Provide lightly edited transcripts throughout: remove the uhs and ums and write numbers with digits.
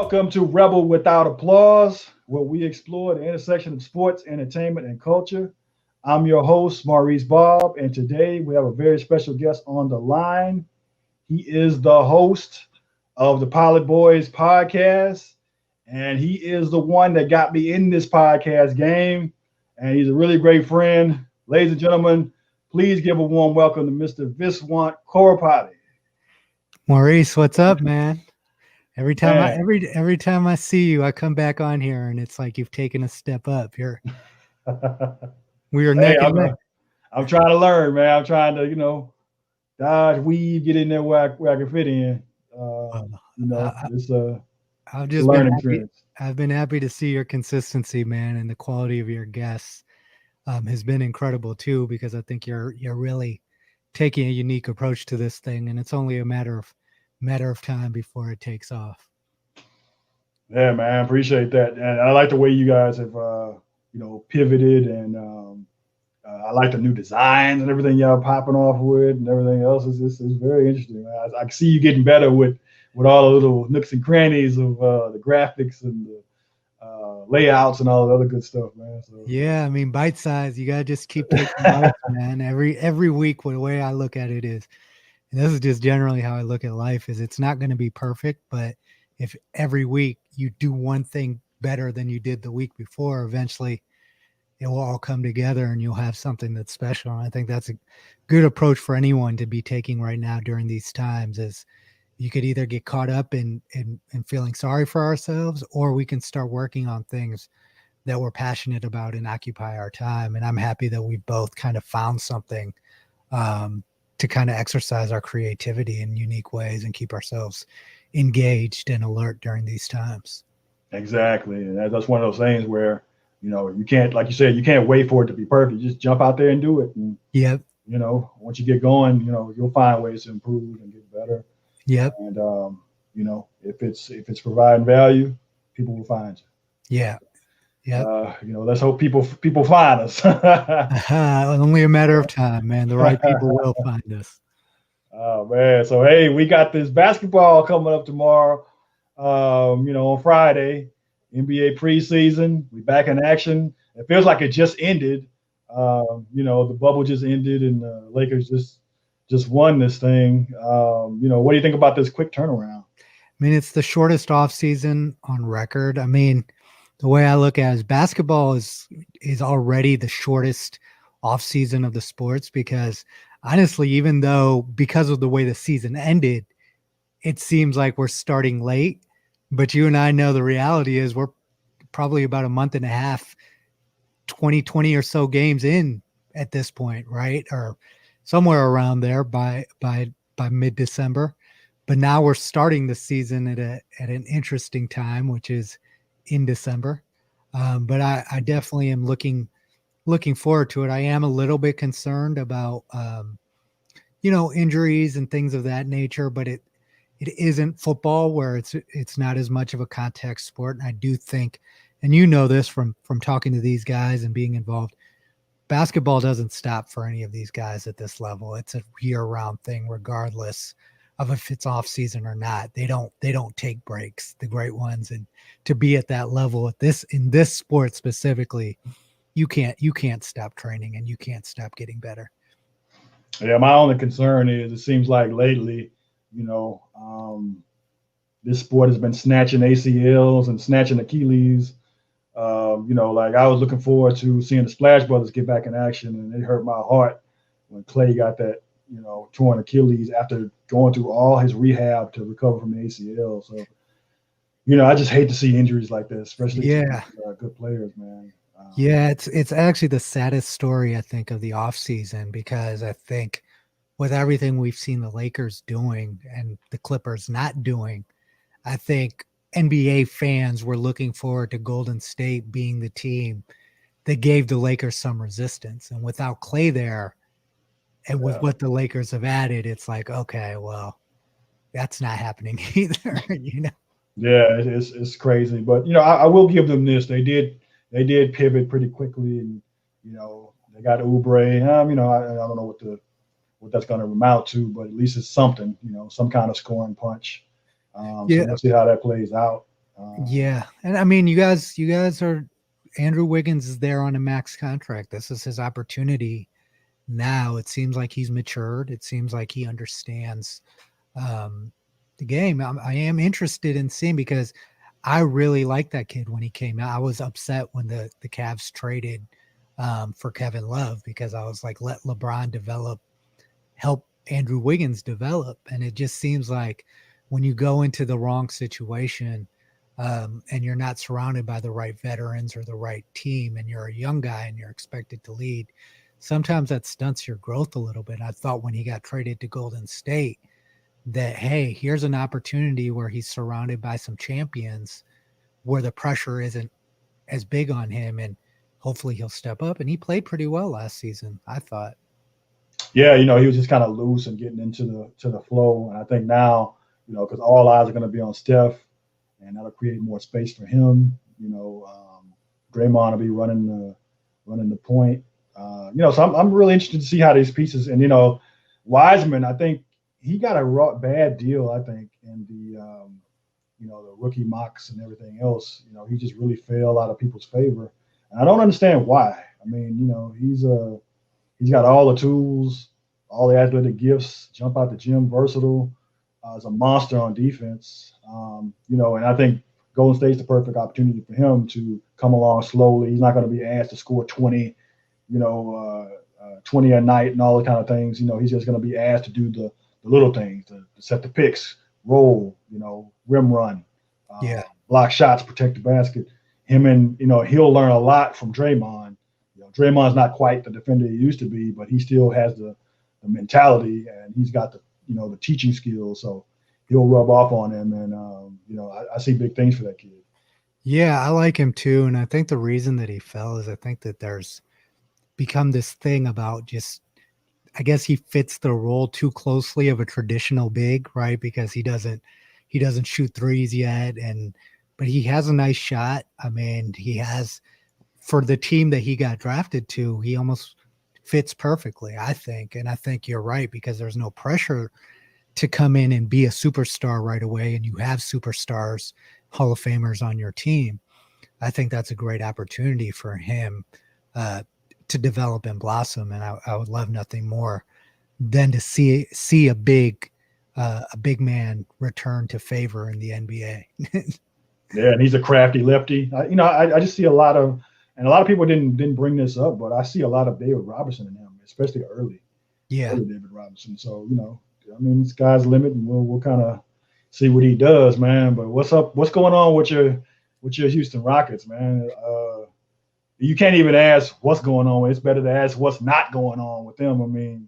Welcome to Rebel Without Applause, where we explore the intersection of sports, entertainment, and culture. I'm your host, Maurice Bob, and today we have a very special guest on the line. He is the host of the Pilot Boys podcast, and he is the one that got me in this podcast game, and he's a really great friend. Ladies and gentlemen, please give a warm welcome to Mr. Viswant Korrapati. Maurice, what's up, man? Every time I see you, I come back on here, and it's like you've taken a step up. We are neck and neck. I'm trying to learn, man. I'm trying to, dodge, weave, get in there where I can fit in. It's I've just learning experience. I've been happy to see your consistency, man, and the quality of your guests has been incredible too. Because I think you're really taking a unique approach to this thing, and it's only a matter of time before it takes off. Yeah, man, appreciate that, and I like the way you guys have pivoted, and I like the new designs and everything y'all popping off with, and everything else is very interesting. I can see you getting better with all the little nooks and crannies of the graphics and the layouts and all the other good stuff, man. So, yeah, I mean, bite size. You gotta just keep taking bites, man. Every week, the way I look at it is. And this is just generally how I look at life, is it's not going to be perfect, but if every week you do one thing better than you did the week before, eventually it will all come together and you'll have something that's special. And I think that's a good approach for anyone to be taking right now during these times. Is you could either get caught up in feeling sorry for ourselves, or we can start working on things that we're passionate about and occupy our time. And I'm happy that we've both kind of found something to kind of exercise our creativity in unique ways and keep ourselves engaged and alert during these times. Exactly. And that's one of those things where, you can't, like you said, you can't wait for it to be perfect. Just jump out there and do it. And, yep. Once you get going, you'll find ways to improve and get better. Yep. And, if it's providing value, people will find you. Yeah. Yeah. Let's hope people find us. Only a matter of time, man. The right people will find us. Oh man. So hey, we got this basketball coming up tomorrow. On Friday, NBA Preseason. We back in action. It feels like it just ended. The bubble just ended, and the Lakers just won this thing. What do you think about this quick turnaround? I mean, it's the shortest offseason on record. I mean, the way I look at it is basketball is already the shortest offseason of the sports, because honestly, even though because of the way the season ended, it seems like we're starting late, but you and I know the reality is we're probably about a month and a half, 20 or so games in at this point, right? Or somewhere around there by mid-December. But now we're starting the season at an interesting time, which is in December. But I definitely am looking forward to it. I am a little bit concerned about, injuries and things of that nature, but it isn't football where it's not as much of a contact sport. And I do think, and this from talking to these guys and being involved, basketball doesn't stop for any of these guys at this level. It's a year-round thing, regardless of if it's off season or not. They don't take breaks, the great ones. And to be at that level in this sport specifically, you can't stop training and you can't stop getting better. Yeah, my only concern is it seems like lately, this sport has been snatching ACLs and snatching Achilles. Like I was looking forward to seeing the Splash Brothers get back in action, and it hurt my heart when Clay got that, torn Achilles after going through all his rehab to recover from the ACL. So, I just hate to see injuries like this, especially to good players, man. Yeah, it's actually the saddest story, I think, of the offseason, because I think with everything we've seen the Lakers doing and the Clippers not doing, I think NBA fans were looking forward to Golden State being the team that gave the Lakers some resistance. And without Clay there, and with what the Lakers have added, it's like, okay, well, that's not happening either, Yeah, it's crazy. But, I will give them this. They did pivot pretty quickly, and, they got Oubre. I don't know what that's going to amount to, but at least it's something, some kind of scoring punch. So we'll see how that plays out. Yeah. And I mean, you guys are, Andrew Wiggins is there on a max contract. This is his opportunity now. It seems like he's matured. It seems like he understands um, the game. I am interested in seeing, because I really liked that kid when he came out. I was upset when the Cavs traded for Kevin Love, because I was like, let LeBron develop, help Andrew Wiggins develop. And it just seems like when you go into the wrong situation and you're not surrounded by the right veterans or the right team, and you're a young guy and you're expected to lead, sometimes that stunts your growth a little bit. I thought when he got traded to Golden State that, hey, here's an opportunity where he's surrounded by some champions where the pressure isn't as big on him, and hopefully he'll step up. And he played pretty well last season, I thought. Yeah, he was just kind of loose and getting into the flow. And I think now, because all eyes are going to be on Steph, and that'll create more space for him. Draymond will be running the point. So I'm really interested to see how these pieces, and Wiseman, I think he got a bad deal. I think in the rookie mocks and everything else. He just really fell out of people's favor, and I don't understand why. I mean, he's got all the tools, all the athletic gifts, jump out the gym, versatile. Is a monster on defense. And I think Golden State's the perfect opportunity for him to come along slowly. He's not going to be asked to score 20, 20 a night and all the kind of things. He's just going to be asked to do the little things, to set the picks, roll, rim run, block shots, protect the basket. Him and, he'll learn a lot from Draymond. Draymond's not quite the defender he used to be, but he still has the mentality, and he's got the teaching skills. So he'll rub off on him. And, I see big things for that kid. Yeah, I like him too. And I think the reason that he fell is I think that there's become this thing about just, I guess he fits the role too closely of a traditional big, right? Because he doesn't shoot threes yet. But he has a nice shot. I mean, he has, for the team that he got drafted to, he almost fits perfectly, I think. And I think you're right, because there's no pressure to come in and be a superstar right away. And you have superstars, Hall of Famers on your team. I think that's a great opportunity for him to develop and blossom. And I would love nothing more than to see a big man return to favor in the NBA. Yeah, and he's a crafty lefty. I just see a lot of, and a lot of people didn't bring this up, but I see a lot of David Robinson in him, especially early. Yeah, early David Robinson. So the sky's the limit, and we'll kind of see what he does, man. But what's up? What's going on with your Houston Rockets, man? You can't even ask what's going on. It's better to ask what's not going on with them. I mean,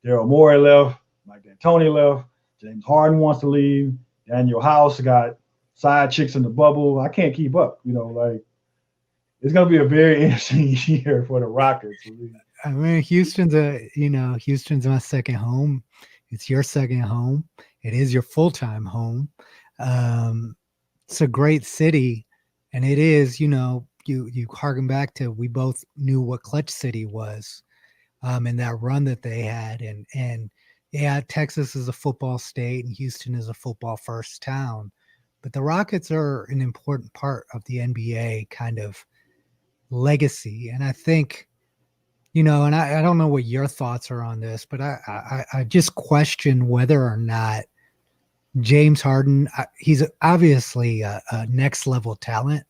Daryl Morey left, Mike D'Antoni left, James Harden wants to leave, Daniel House got side chicks in the bubble. I can't keep up. It's going to be a very interesting year for the Rockets. I mean, Houston's my second home. It's your second home. It is your full-time home. It's a great city, and it is, you harken back to, we both knew what Clutch City was, and that run that they had. And yeah, Texas is a football state and Houston is a football first town, but the Rockets are an important part of the NBA kind of legacy. And I think, and I don't know what your thoughts are on this, but I just question whether or not James Harden, he's obviously a next level talent,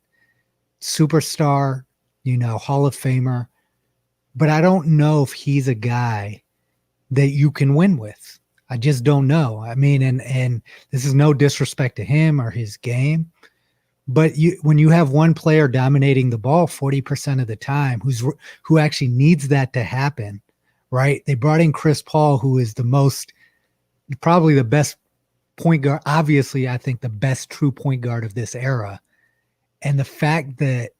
superstar, Hall of Famer, but I don't know if he's a guy that you can win with. I just don't know. I mean, and this is no disrespect to him or his game, but when you have one player dominating the ball 40% of the time, who actually needs that to happen, right? They brought in Chris Paul, who is probably the best point guard. Obviously, I think the best true point guard of this era. And the fact that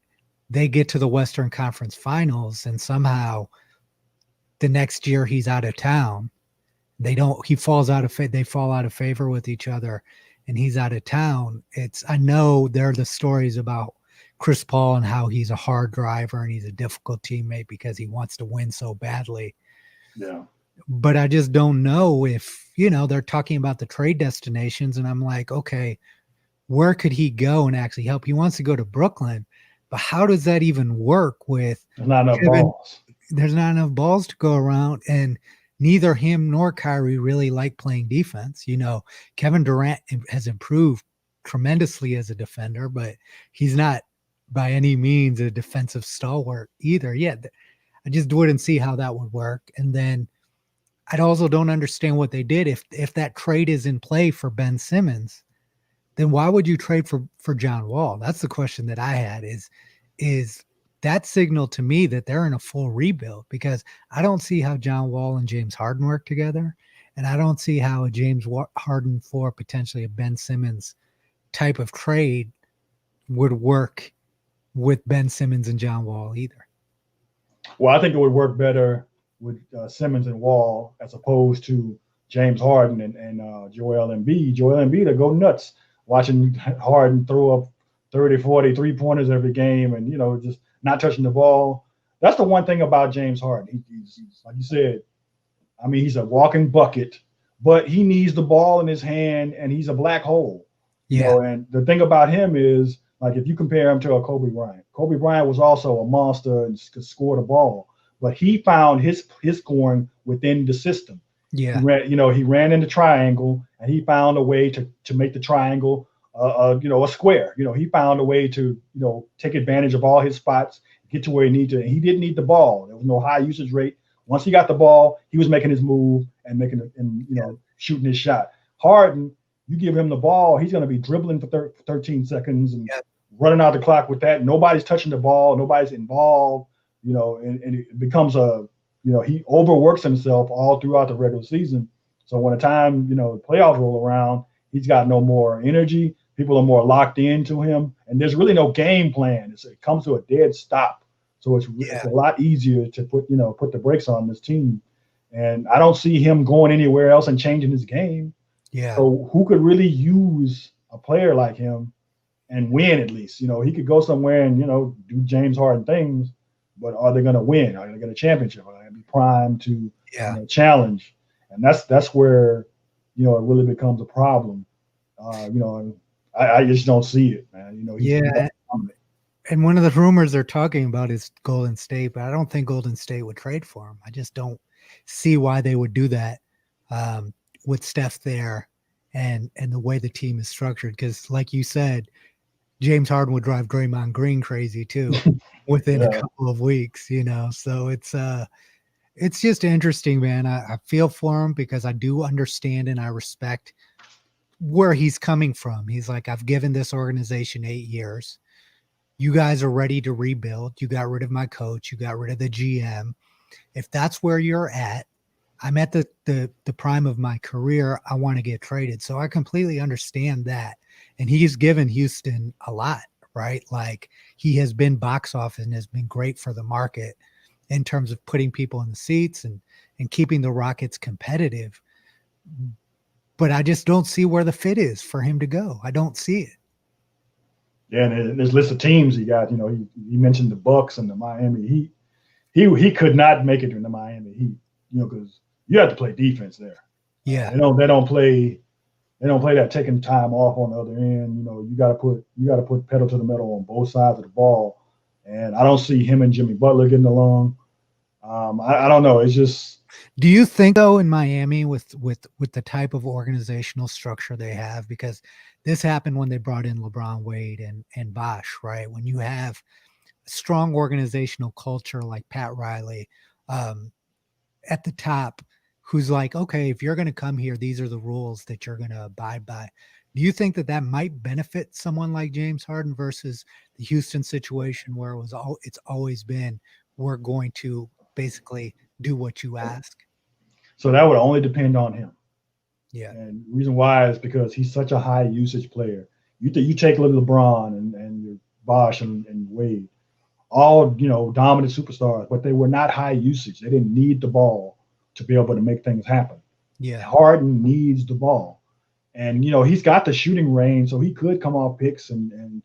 they get to the Western Conference Finals and somehow the next year he's out of town, they fall out of favor with each other, and he's out of town. I know there are the stories about Chris Paul and how he's a hard driver and he's a difficult teammate because he wants to win so badly. Yeah. But I just don't know if, they're talking about the trade destinations, and I'm like, okay, where could he go and actually help? He wants to go to Brooklyn, but how does that even work with There's not enough Kevin? balls. There's not enough balls to go around, and neither him nor Kyrie really like playing defense. Kevin Durant has improved tremendously as a defender, but he's not by any means a defensive stalwart either. Yeah, I just wouldn't see how that would work. And then I also don't understand what they did. If that trade is in play for Ben Simmons, then why would you trade for John Wall? That's the question that I had is that signal to me that they're in a full rebuild, because I don't see how John Wall and James Harden work together. And I don't see how a James Harden for potentially a Ben Simmons type of trade would work with Ben Simmons and John Wall either. Well, I think it would work better with Simmons and Wall as opposed to James Harden and Joel Embiid. Joel Embiid will go nuts watching Harden throw up 30, 40 3-pointers every game and, just not touching the ball. That's the one thing about James Harden. He's like you said, he's a walking bucket, but he needs the ball in his hand, and he's a black hole. Yeah. And the thing about him is, like, if you compare him to a Kobe Bryant was also a monster and could score the ball, but he found his scoring within the system. Yeah. He ran in the triangle, and he found a way to make the triangle a square. He found a way to take advantage of all his spots, get to where he needed to. And he didn't need the ball. There was no high usage rate. Once he got the ball, he was making his move and shooting his shot. Harden, you give him the ball, he's going to be dribbling for 13 seconds and running out the clock with that. Nobody's touching the ball. Nobody's involved. And it becomes he overworks himself all throughout the regular season. So when the time, playoffs roll around, he's got no more energy. People are more locked into him, and there's really no game plan. It comes to a dead stop. So it's a lot easier to put the brakes on this team. And I don't see him going anywhere else and changing his game. Yeah. So who could really use a player like him and win at least? He could go somewhere and, do James Harden things, but are they going to win? Are they going to get a championship? Are they going to be primed to challenge? And that's where, it really becomes a problem. I just don't see it, man. And one of the rumors they're talking about is Golden State, but I don't think Golden State would trade for him. I just don't see why they would do that with Steph there and the way the team is structured. Because like you said, James Harden would drive Draymond Green crazy too within a couple of weeks, So it's just interesting, man. I feel for him because I do understand and I respect where he's coming from. He's like, I've given this organization 8 years. You guys are ready to rebuild. You got rid of my coach. You got rid of the GM. If that's where you're at, I'm at the prime of my career. I want to get traded. So I completely understand that. And he's given Houston a lot, right? Like, he has been box office and has been great for the market in terms of putting people in the seats and keeping the Rockets competitive. But I just don't see where the fit is for him to go. I don't see it. Yeah, and there's a list of teams he got. He mentioned the Bucks and the Miami Heat. He could not make it in the Miami Heat, because you have to play defense there. Yeah, they don't play that taking time off on the other end. You got to put pedal to the metal on both sides of the ball. And I don't see him and Jimmy Butler getting along. I don't know. It's just. Do you think though in Miami with the type of organizational structure they have, because this happened when they brought in LeBron, Wade, and Bosh, right? When you have a strong organizational culture like Pat Riley at the top, who's like, okay, if you're going to come here, these are the rules that you're going to abide by. Do you think that might benefit someone like James Harden versus the Houston situation where it's always been, we're going to basically do what you ask? So that would only depend on him. Yeah. And the reason why is because he's such a high usage player. You take LeBron and your Bosh and Wade, all, dominant superstars, but they were not high usage. They didn't need the ball to be able to make things happen. Yeah. Harden needs the ball. And, he's got the shooting range, so he could come off picks and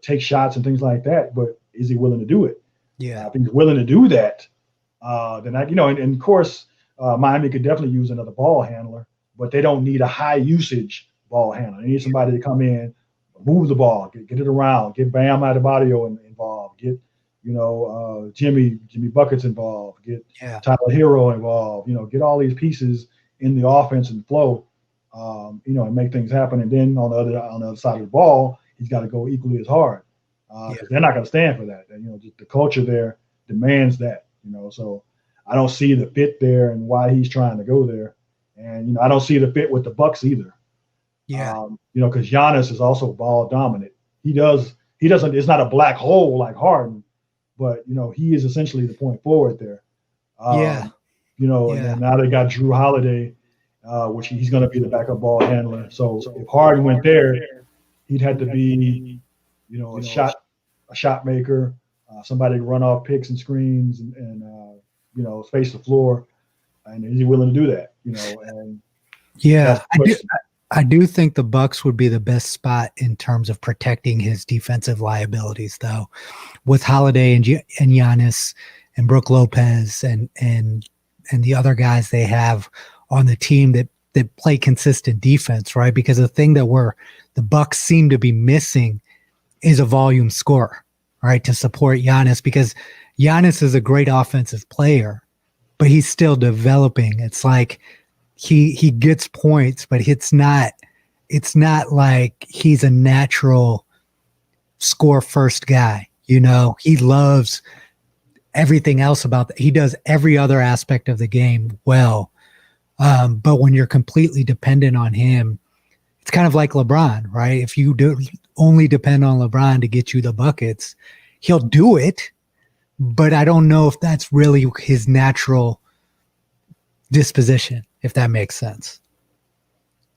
take shots and things like that. But is he willing to do it? Yeah. If he's willing to do that, then and of course, Miami could definitely use another ball handler, but they don't need a high usage ball handler. They need somebody to come in, move the ball, get it around, get Bam Adebayo involved, get Jimmy Buckets involved, get Tyler Hero involved. Get all these pieces in the offense and flow, and make things happen. And then on the other side of the ball, he's got to go equally as hard because they're not going to stand for that. And, just the culture there demands that. So I don't see the fit there and why he's trying to go there. And I don't see the fit with the Bucks either. Yeah. Because Giannis is also ball dominant. He doesn't. It's not a black hole like Harden, but he is essentially the point forward there. And then now they got Drew Holiday, which he's going to be the backup ball handler. So if Harden went there, he'd have to be, a shot maker, somebody to run off picks and screens and space the floor. And is he willing to do that? And I do think the Bucks would be the best spot in terms of protecting his defensive liabilities, though, with Holiday and Giannis and Brook Lopez and the other guys they have on the team that play consistent defense, right? Because the thing that the Bucks seem to be missing is a volume scorer, right, to support Giannis, because Giannis is a great offensive player, but he's still developing. It's like he gets points, but it's not like he's a natural score first guy. He loves everything else he does every other aspect of the game well. But when you're completely dependent on him, it's kind of like LeBron, right? If you do only depend on LeBron to get you the buckets, he'll do it, but I don't know if that's really his natural disposition, if that makes sense.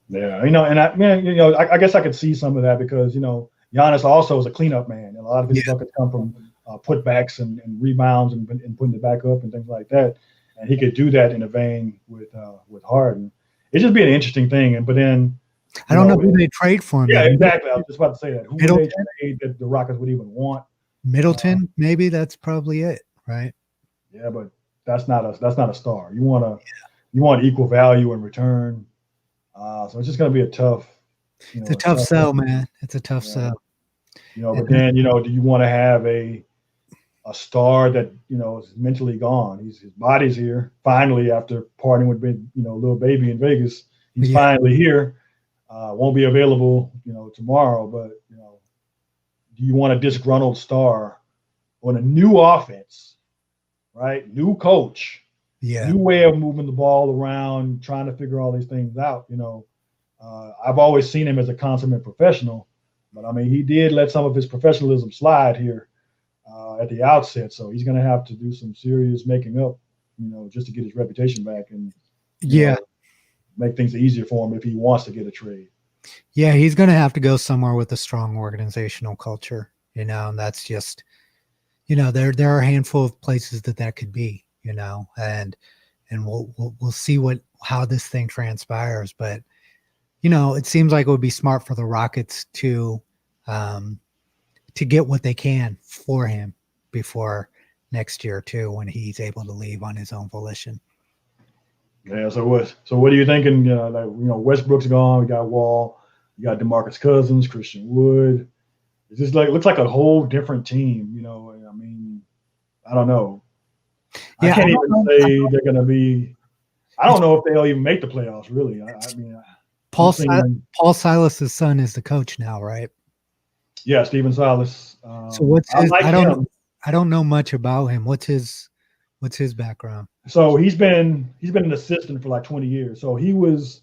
Yeah, and I guess I could see some of that because Giannis also is a cleanup man. A lot of his buckets come from putbacks and rebounds and putting it back up and things like that. And he could do that in a vein with Harden. It'd just be an interesting thing. But then I don't know who they trade for him. Yeah, exactly. I was just about to say that. Who would they trade that the Rockets would even want? Middleton, maybe that's probably it, right? Yeah, but that's not a star. You want equal value in return. So it's just going to be a tough. It's a tough sell, man. It's a tough sell. But then do you want to have a star that is mentally gone? His body's here finally after partying with little baby in Vegas. He's finally here. Won't be available tomorrow. But do you want a disgruntled star on a new offense, right? New coach. Yeah. New way of moving the ball around, trying to figure all these things out. I've always seen him as a consummate professional, but I mean, he did let some of his professionalism slide here at the outset. So he's going to have to do some serious making up, just to get his reputation back and make things easier for him if he wants to get a trade. Yeah, he's going to have to go somewhere with a strong organizational culture, and that's just, there are a handful of places that could be. And we'll see how this thing transpires. But, it seems like it would be smart for the Rockets to get what they can for him before next year too, when he's able to leave on his own volition. Yeah. So what are you thinking? Westbrook's gone. We got Wall. You got DeMarcus Cousins, Christian Wood. It's just looks like a whole different team. I mean, I don't know. Yeah, I can't even say they're going to be. I don't know if they'll even make the playoffs. Really, I mean, Paul Silas's son is the coach now, right? Yeah, Stephen Silas. So what's his? I don't know much about him. What's his background? So he's been an assistant for like 20 years. So he was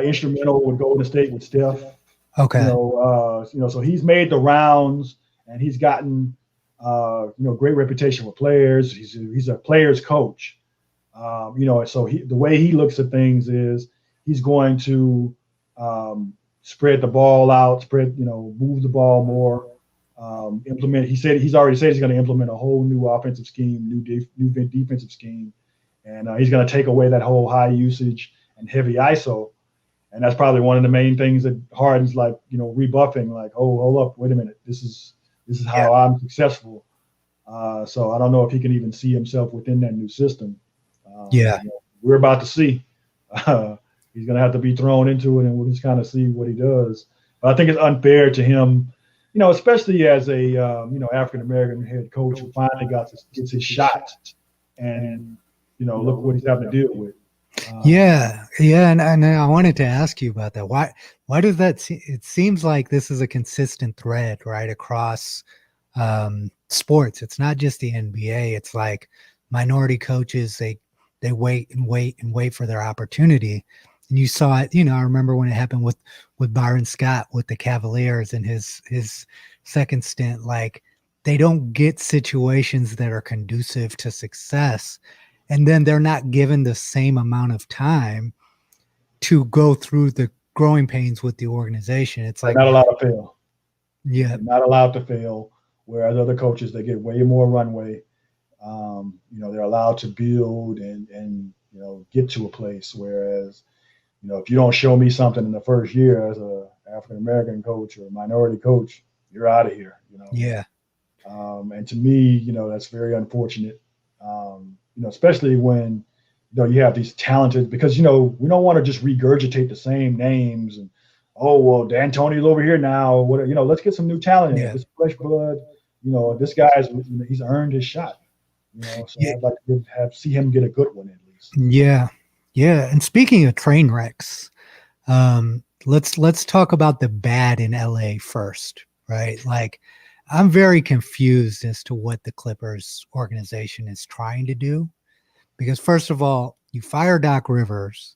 instrumental with Golden State with Steph. Okay. So he's made the rounds and he's gotten. Great reputation with players. He's a player's coach. So the way he looks at things is he's going to spread the ball out, move the ball more, implement. He's already said he's going to implement a whole new offensive scheme, new defensive scheme, and he's going to take away that whole high usage and heavy ISO. And that's probably one of the main things that Harden's rebuffing. Like, oh, hold up, wait a minute, this is how I'm successful. So I don't know if he can even see himself within that new system. We're about to see. He's going to have to be thrown into it, and we'll just kind of see what he does. But I think it's unfair to him, especially as a African American head coach who finally gets his shot, and look what he's having to deal with. Yeah, and I wanted to ask you about that. Why does that? It seems like this is a consistent thread right across sports. It's not just the NBA. It's like minority coaches. They wait and wait and wait for their opportunity. And you saw it. I remember when it happened with Byron Scott with the Cavaliers in his second stint. Like they don't get situations that are conducive to success. And then they're not given the same amount of time to go through the growing pains with the organization. It's like not allowed to fail. Yeah, they're not allowed to fail. Whereas other coaches, they get way more runway. They're allowed to build and get to a place. Whereas, if you don't show me something in the first year as a African American coach or a minority coach, you're out of here. Yeah. And to me, that's very unfortunate. Especially when, you have these talented, because, we don't want to just regurgitate the same names and, oh, well, D'Antoni's over here now. What, let's get some new talent in. This fresh blood, this guy's, he's earned his shot. So I'd like to see him get a good one at least. Yeah. And speaking of train wrecks, let's talk about the bad in LA first, right? Like, I'm very confused as to what the Clippers organization is trying to do, because first of all, you fire Doc Rivers.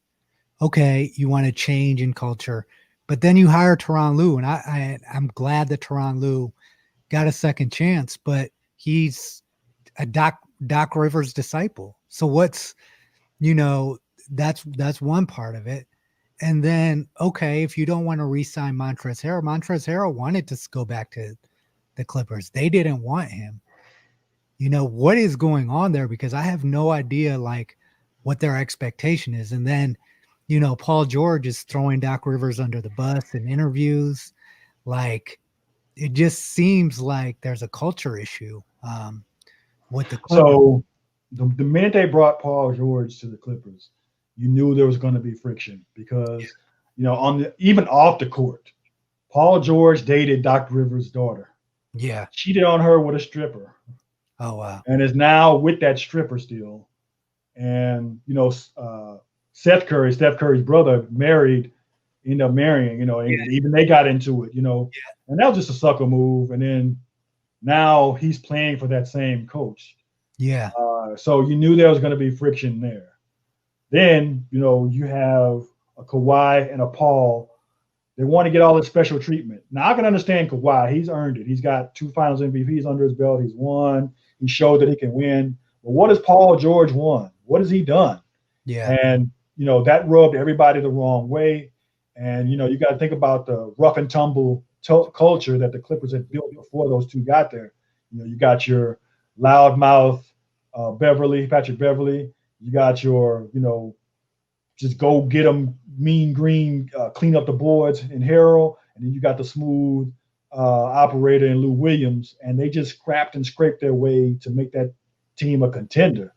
Okay, you want to change in culture, but then you hire Tyronn Lue, and I'm glad that Tyronn Lue got a second chance, but he's a Doc Rivers disciple. So what's, that's one part of it. And then, okay, if you don't want to re-sign Montrezl Harrell wanted to go back to the Clippers. They didn't want him. What is going on there? Because I have no idea, like, what their expectation is. And then, Paul George is throwing Doc Rivers under the bus in interviews. Like, it just seems like there's a culture issue with the Clippers. So the minute they brought Paul George to the Clippers, you knew there was going to be friction because, even off the court, Paul George dated Doc Rivers' daughter. Yeah. Cheated on her with a stripper. Oh, wow. And is now with that stripper still. And, Steph Curry's brother ended up marrying, and even they got into it, and that was just a sucker move. And then now he's playing for that same coach. Yeah. So you knew there was going to be friction there. Then, you have a Kawhi and a Paul. They want to get all this special treatment. Now, I can understand Kawhi. He's earned it. He's got 2 finals MVPs under his belt. He's won. He showed that he can win. But what has Paul George won? What has he done? Yeah. And, that rubbed everybody the wrong way. And, you got to think about the rough and tumble culture that the Clippers had built before those two got there. You got your loudmouth Patrick Beverly. You got your, just go get them, mean green, clean up the boards in Harrell, and then you got the smooth operator in Lou Williams, and they just scrapped and scraped their way to make that team a contender.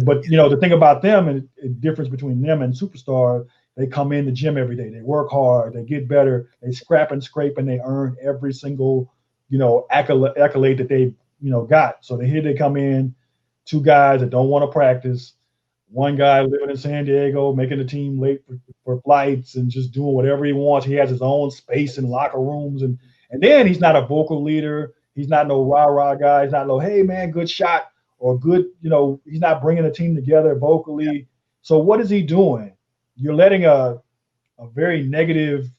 But the thing about them, and the difference between them and superstars, they come in the gym every day, they work hard, they get better, they scrap and scrape, and they earn every single accolade that they got. So here they come in, 2 guys that don't want to practice. One guy living in San Diego, making the team late for flights and just doing whatever he wants. He has his own space in locker rooms. And then he's not a vocal leader. He's not no rah-rah guy. He's not no, hey, man, good shot or good, he's not bringing the team together vocally. So what is he doing? You're letting a very negative,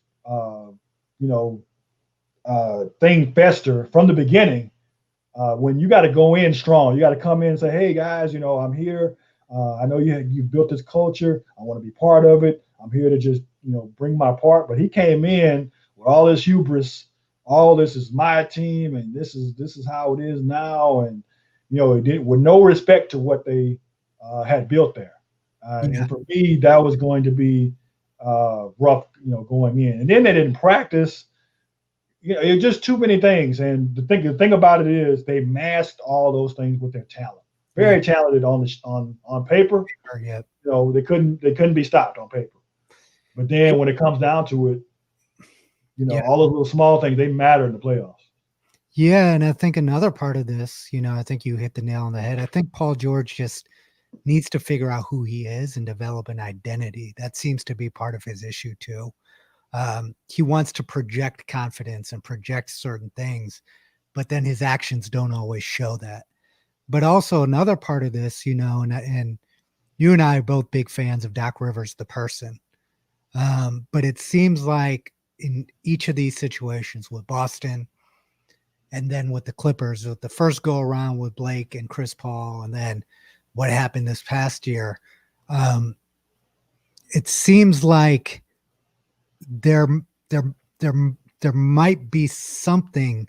thing fester from the beginning when you got to go in strong. You got to come in and say, hey, guys, I'm here. I know you built this culture. I want to be part of it. I'm here to just, bring my part. But he came in with all this hubris. All this is my team, and this is how it is now. And it did with no respect to what they had built there. And for me, that was going to be rough, going in. And then they didn't practice. It's just too many things. And the thing about it is they masked all those things with their talent. Very talented on paper. Yeah. They couldn't be stopped on paper. But then when it comes down to it, all those little small things, they matter in the playoffs. Yeah, and I think another part of this, I think you hit the nail on the head. I think Paul George just needs to figure out who he is and develop an identity. That seems to be part of his issue too. He wants to project confidence and project certain things, but then his actions don't always show that. But also another part of this, and you and I are both big fans of Doc Rivers, the person. But it seems like in each of these situations with Boston, and then with the Clippers, with the first go around with Blake and Chris Paul, and then what happened this past year, it seems like there might be something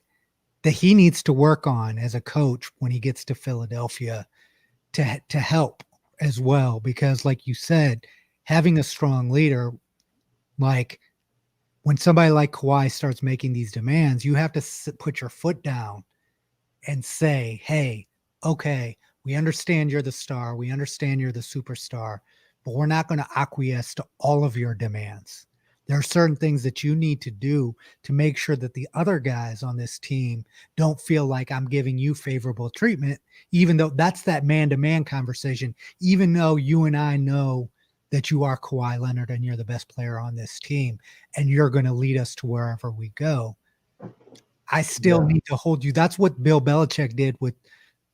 that he needs to work on as a coach when he gets to Philadelphia to help as well. Because like you said, having a strong leader, like when somebody like Kawhi starts making these demands, you have to put your foot down and say, hey, okay, we understand you're the star. We understand you're the superstar, but we're not going to acquiesce to all of your demands. There are certain things that you need to do to make sure that the other guys on this team don't feel like I'm giving you favorable treatment, even though that's that man-to-man conversation, even though you and I know that you are Kawhi Leonard and you're the best player on this team and you're going to lead us to wherever we go. I still need to hold you. That's what Bill Belichick did with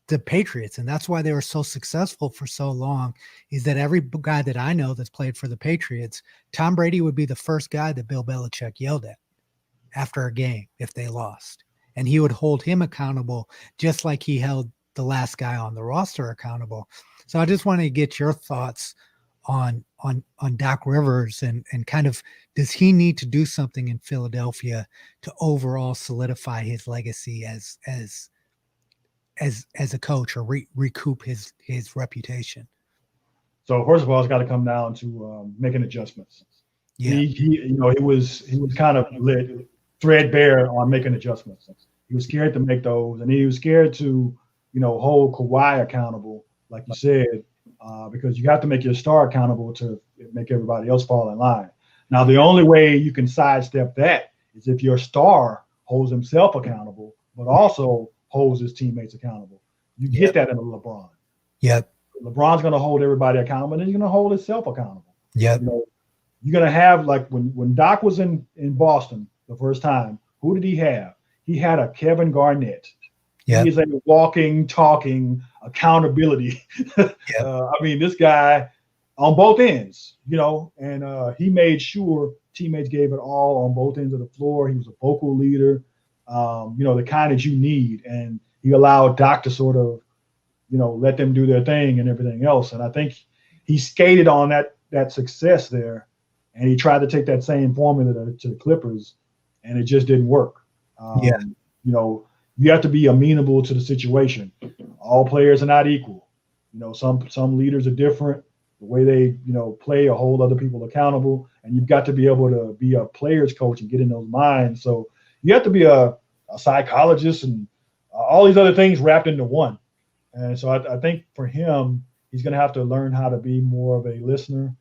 the Patriots. And that's why they were so successful for so long, is that every guy that I know that's played for the Patriots, Tom Brady would be the first guy that Bill Belichick yelled at after a game if they lost. And he would hold him accountable just like he held the last guy on the roster accountable. So I just want to get your thoughts on Doc Rivers and kind of, does he need to do something in Philadelphia to overall solidify his legacy as a coach, or recoup his reputation? So first of all, it's got to come down to making adjustments. Yeah, he was kind of threadbare on making adjustments. He was scared to make those, and he was scared to hold Kawhi accountable, like you said. Because you have to make your star accountable to make everybody else fall in line. Now, the only way you can sidestep that is if your star holds himself accountable, but also holds his teammates accountable. You get that in a LeBron. Yep. LeBron's going to hold everybody accountable, and he's going to hold himself accountable. Yep. You're going to have, like when Doc was in Boston the first time, who did he have? He had a Kevin Garnett. Yep. He's a walking, talking accountability. Yep. I mean, this guy on both ends, and he made sure teammates gave it all on both ends of the floor. He was a vocal leader, the kind that you need. And he allowed Doc to sort of, let them do their thing and everything else. And I think he skated on that success there, and he tried to take that same formula to the Clippers, and it just didn't work. You have to be amenable to the situation. All players are not equal. Some leaders are different. The way they, play or hold other people accountable, and you've got to be able to be a player's coach and get in those minds. So you have to be a psychologist and all these other things wrapped into one. And so I think for him, he's going to have to learn how to be more of a listener,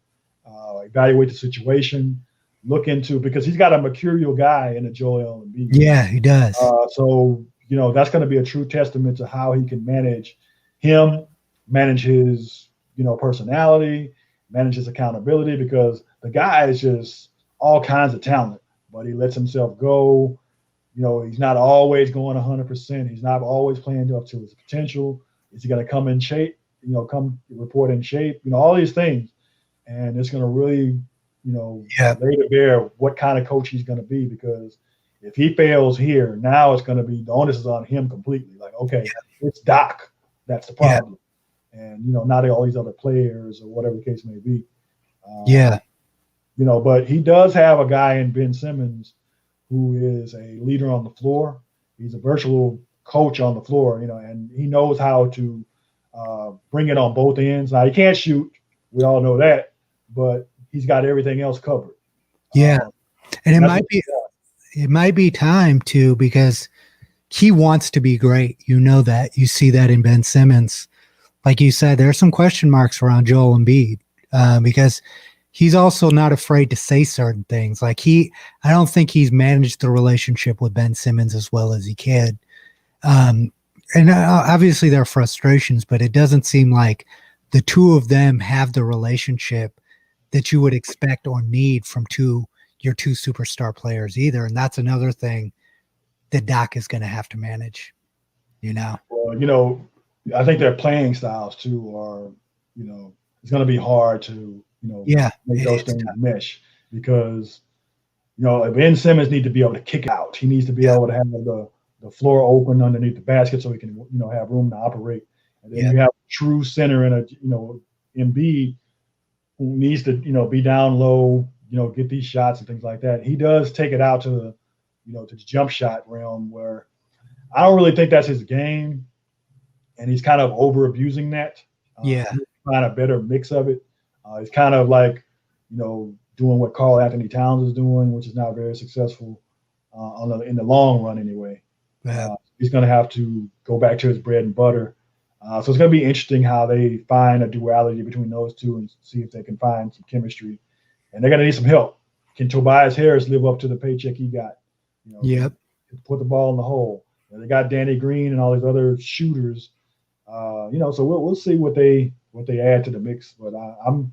evaluate the situation, look into, because he's got a mercurial guy in the Joel Embiid. Yeah, he does. So that's going to be a true testament to how he can manage his, personality, manage his accountability, because the guy is just all kinds of talent, but he lets himself go. He's not always going 100%. He's not always playing up to his potential. Is he going to come in shape? Come report in shape? All these things. And it's going to really, lay to bear what kind of coach he's going to be, because if he fails here, now it's going to be, the onus is on him completely. Like, okay, it's Doc. That's the problem. And, not all these other players or whatever the case may be. But he does have a guy in Ben Simmons who is a leader on the floor. He's a virtual coach on the floor, and he knows how to bring it on both ends. Now, he can't shoot. We all know that, but he's got everything else covered. And it might be time too, because he wants to be great. That. You see that in Ben Simmons. Like you said, there are some question marks around Joel Embiid because he's also not afraid to say certain things. Like I don't think he's managed the relationship with Ben Simmons as well as he can. And obviously there are frustrations, but it doesn't seem like the two of them have the relationship that you would expect or need from your two superstar players either. And that's another thing that Doc is going to have to manage, Well, I think their playing styles too are, it's going to be hard to, make those things mesh because, Ben Simmons needs to be able to kick out. He needs to be able to have the floor open underneath the basket so he can, have room to operate. And then you have a true center and Embiid who needs to, be down low, get these shots and things like that. He does take it out to the, to the jump shot realm where I don't really think that's his game. And he's kind of over abusing that. Find a better mix of it. It's kind of like, doing what Karl Anthony Towns is doing, which is not very successful in the long run anyway. He's going to have to go back to his bread and butter. So it's going to be interesting how they find a duality between those two and see if they can find some chemistry. And they're going to need some help. Can Tobias Harris live up to the paycheck he got? Put the ball in the hole. They got Danny Green and all these other shooters. So we'll see what they add to the mix. But I'm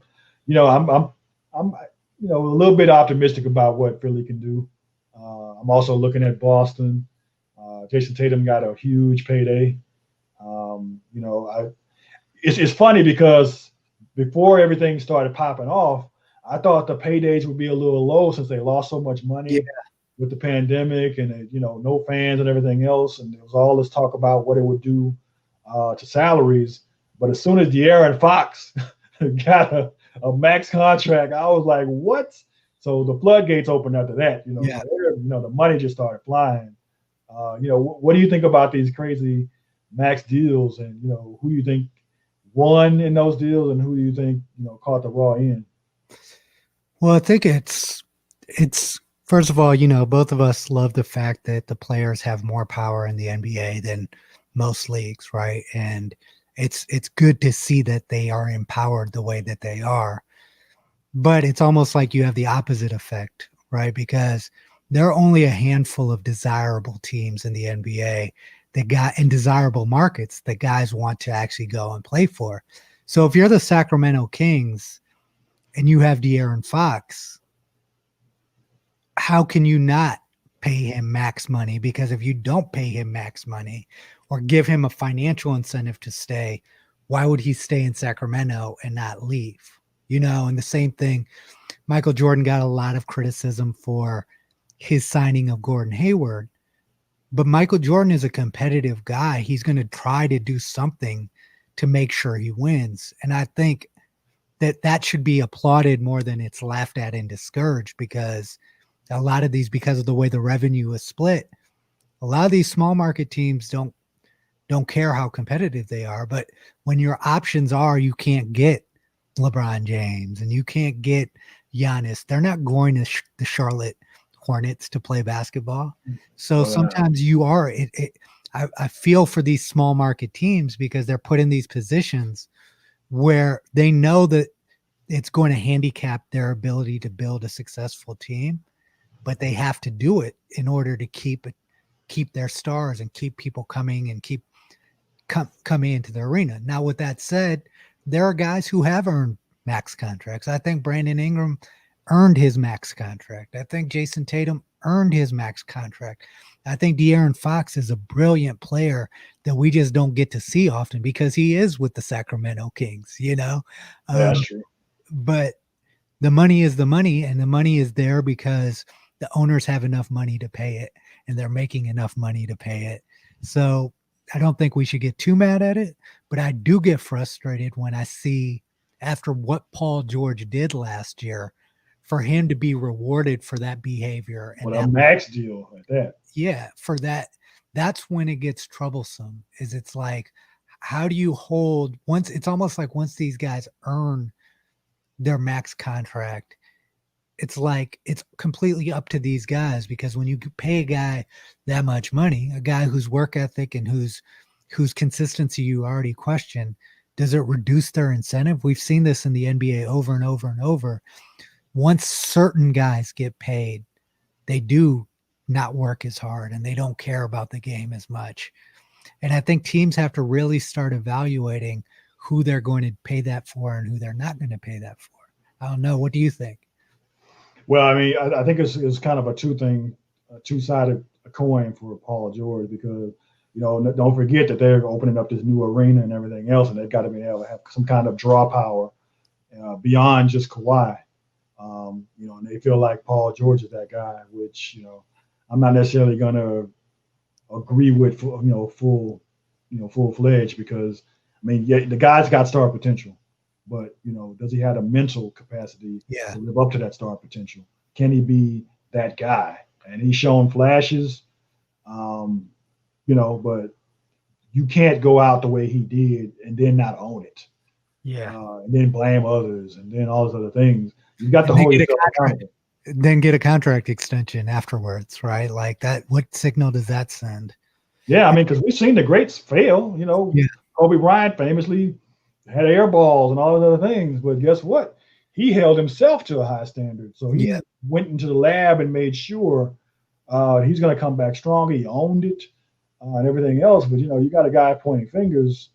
a little bit optimistic about what Philly can do. I'm also looking at Boston. Jason Tatum got a huge payday. It's funny because before everything started popping off, I thought the paydays would be a little low since they lost so much money with the pandemic and no fans and everything else, and there was all this talk about what it would do to salaries. But as soon as De'Aaron Fox got a max contract, I was like, what? So the floodgates opened after that. The money just started flying. What do you think about these crazy max deals, and who you think won in those deals, and who do you think caught the raw end? Well, I think it's first of all, both of us love the fact that the players have more power in the NBA than most leagues, right? And it's good to see that they are empowered the way that they are. But it's almost like you have the opposite effect, right? Because there are only a handful of desirable teams in the NBA that got in desirable markets that guys want to actually go and play for. So if you're the Sacramento Kings and you have De'Aaron Fox, how can you not pay him max money? Because if you don't pay him max money or give him a financial incentive to stay, why would he stay in Sacramento and not leave? And the same thing, Michael Jordan got a lot of criticism for his signing of Gordon Hayward, but Michael Jordan is a competitive guy. He's going to try to do something to make sure he wins. And I think that should be applauded more than it's laughed at and discouraged, because a lot of these, because of the way the revenue is split, a lot of these small market teams don't care how competitive they are. But when your options are, you can't get LeBron James and you can't get Giannis, they're not going to the Charlotte Hornets to play basketball. So sometimes you are, I feel for these small market teams because they're put in these positions where they know that it's going to handicap their ability to build a successful team, but they have to do it in order to keep their stars and keep people coming and keep coming into the arena. Now, with that said, there are guys who have earned max contracts. I think Brandon Ingram earned his max contract. I think Jason Tatum earned his max contract. I think De'Aaron Fox is a brilliant player that we just don't get to see often because he is with the Sacramento Kings, That's true. But the money is the money, and the money is there because the owners have enough money to pay it, and they're making enough money to pay it. So I don't think we should get too mad at it, but I do get frustrated when I see, after what Paul George did last year, for him to be rewarded for that behavior. And a max deal like that. Yeah, for that. That's when it gets troublesome, is it's like, how do you hold once? It's almost like once these guys earn their max contract, it's like it's completely up to these guys, because when you pay a guy that much money, a guy whose work ethic and whose consistency you already question, does it reduce their incentive? We've seen this in the NBA over and over and over. Once certain guys get paid, they do not work as hard and they don't care about the game as much. And I think teams have to really start evaluating who they're going to pay that for and who they're not going to pay that for. I don't know. What do you think? Well, I mean, I think it's kind of a two-sided coin for Paul George because, don't forget that they're opening up this new arena and everything else, and they've got to be able to have some kind of draw power beyond just Kawhi. And they feel like Paul George is that guy, which, I'm not necessarily going to agree with, full-fledged because, I mean, yeah, the guy's got star potential, but, does he have a mental capacity to live up to that star potential? Can he be that guy? And he's shown flashes, but you can't go out the way he did and then not own it. Yeah. And then blame others and then all those other things. You got to hold yourself accountable. Then get a contract extension afterwards, right? Like that. What signal does that send? Yeah, I mean, because we've seen the greats fail. Kobe Bryant famously had air balls and all those other things, but guess what? He held himself to a high standard. So he went into the lab and made sure he's going to come back stronger. He owned it and everything else. But, you got a guy pointing fingers.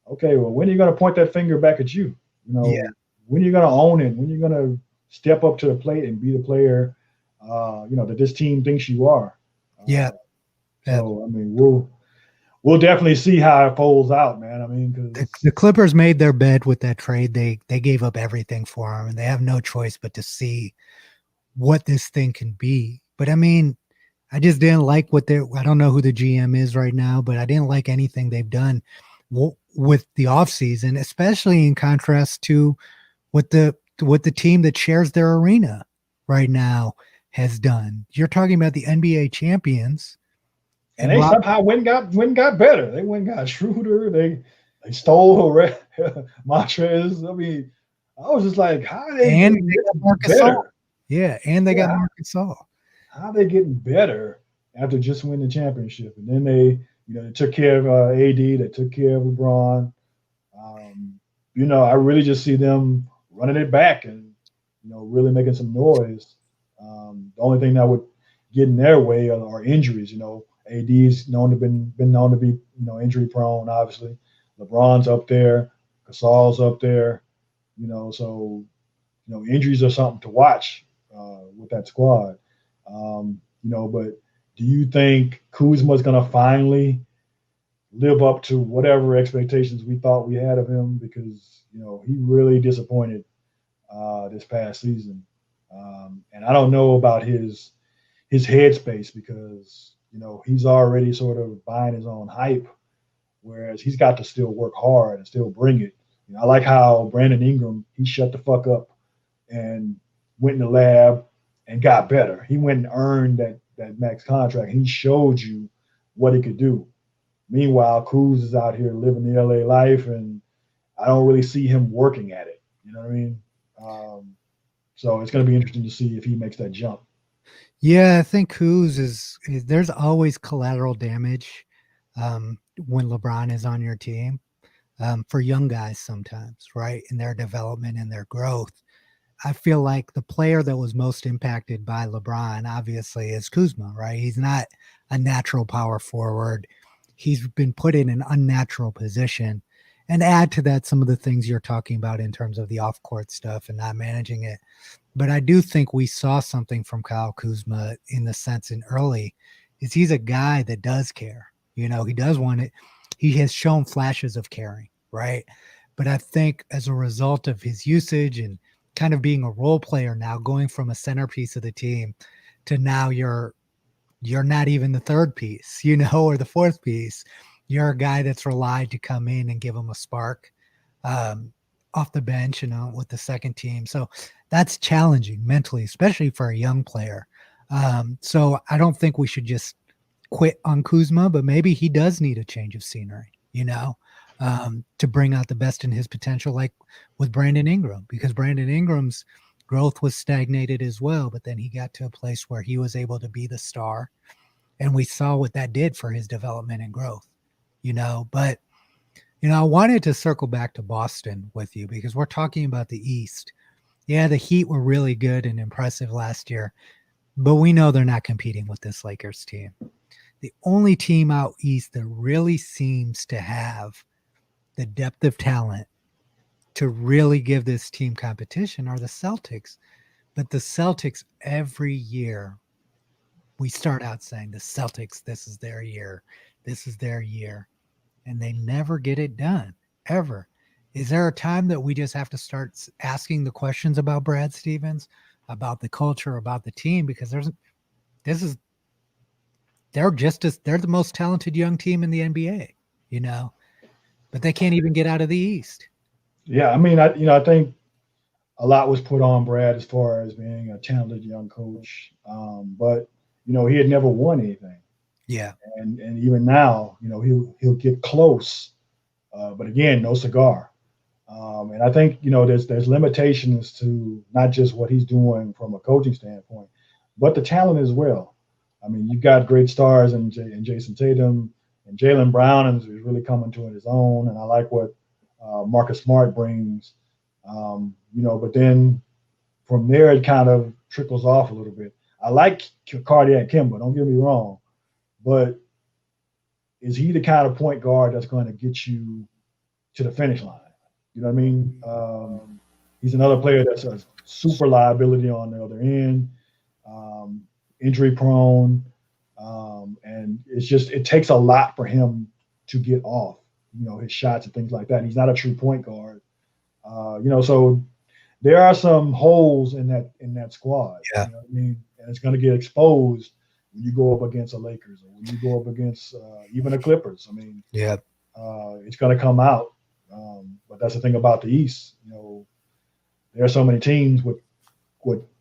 Okay, well, when are you going to point that finger back at you? When are you going to own it? When are you going to step up to the plate and be the player, that this team thinks you are? So, I mean, we'll definitely see how it folds out, man. I mean, cause the Clippers made their bed with that trade. They gave up everything for him, and they have no choice but to see what this thing can be. But I mean, I just didn't like I don't know who the GM is right now, but I didn't like anything they've done with the offseason, especially in contrast to what the team that shares their arena right now has done. You're talking about the NBA champions. And they somehow went and got better. They went and got Schroeder. They stole Montrez. I mean, I was just like, how are they getting better? Yeah, and they got Marc Gasol. How are they getting better after just winning the championship? And then they took care of AD. They took care of LeBron. I really just see them running it back and, really making some noise. The only thing that would get in their way are injuries. AD's been known to be, injury prone, obviously. LeBron's up there. Gasol's up there. So, injuries are something to watch with that squad. But do you think Kuzma's going to finally live up to whatever expectations we thought we had of him? Because, he really disappointed this past season. And I don't know about his headspace because, he's already sort of buying his own hype, whereas he's got to still work hard and still bring it. I like how Brandon Ingram, he shut the fuck up and went in the lab and got better. He went and earned that max contract. He showed you what he could do. Meanwhile, Kuz is out here living the LA life, and I don't really see him working at it. You know what I mean? So it's going to be interesting to see if he makes that jump. Yeah, I think Kuz is there's always collateral damage when LeBron is on your team for young guys sometimes, right? In their development and their growth. I feel like the player that was most impacted by LeBron, obviously, is Kuzma, right? He's not a natural power forward. He's been put in an unnatural position. And add to that some of the things you're talking about in terms of the off-court stuff and not managing it. But I do think we saw something from Kyle Kuzma in the sense in early is he's a guy that does care. He does want it. He has shown flashes of caring, right? But I think as a result of his usage and kind of being a role player now, going from a centerpiece of the team to now you're not even the third piece, or the fourth piece. You're a guy that's relied to come in and give him a spark off the bench, with the second team. So that's challenging mentally, especially for a young player. So I don't think we should just quit on Kuzma, but maybe he does need a change of scenery, to bring out the best in his potential, like with Brandon Ingram, because Brandon Ingram's growth was stagnated as well. But then he got to a place where he was able to be the star. And we saw what that did for his development and growth, but I wanted to circle back to Boston with you because we're talking about the East. Yeah, the Heat were really good and impressive last year, but we know they're not competing with this Lakers team. The only team out East that really seems to have the depth of talent to really give this team competition are the Celtics. But the Celtics, every year, we start out saying the Celtics, this is their year. This is their year. And they never get it done, ever. Is there a time that we just have to start asking the questions about Brad Stevens, about the culture, about the team? Because they're the most talented young team in the NBA, but they can't even get out of the East. Yeah, I mean, I think a lot was put on Brad as far as being a talented young coach, but he had never won anything. Yeah, and even now, he'll get close, but again, no cigar. And I think there's limitations to not just what he's doing from a coaching standpoint, but the talent as well. I mean, you've got great stars in Jason Tatum and Jaylen Brown is really coming to his own, and I like what Marcus Smart brings. But then from there it kind of trickles off a little bit. I like Cardiac Kimber, don't get me wrong, but is he the kind of point guard that's going to get you to the finish line? You know what I mean? He's another player that's a super liability on the other end, injury prone, and it takes a lot for him to get off, his shots and things like that. He's not a true point guard, so there are some holes in that squad. Yeah. You know what I mean? And it's going to get exposed when you go up against the Lakers or when you go up against even the Clippers. I mean, yeah, it's going to come out. But that's the thing about the East. There are so many teams with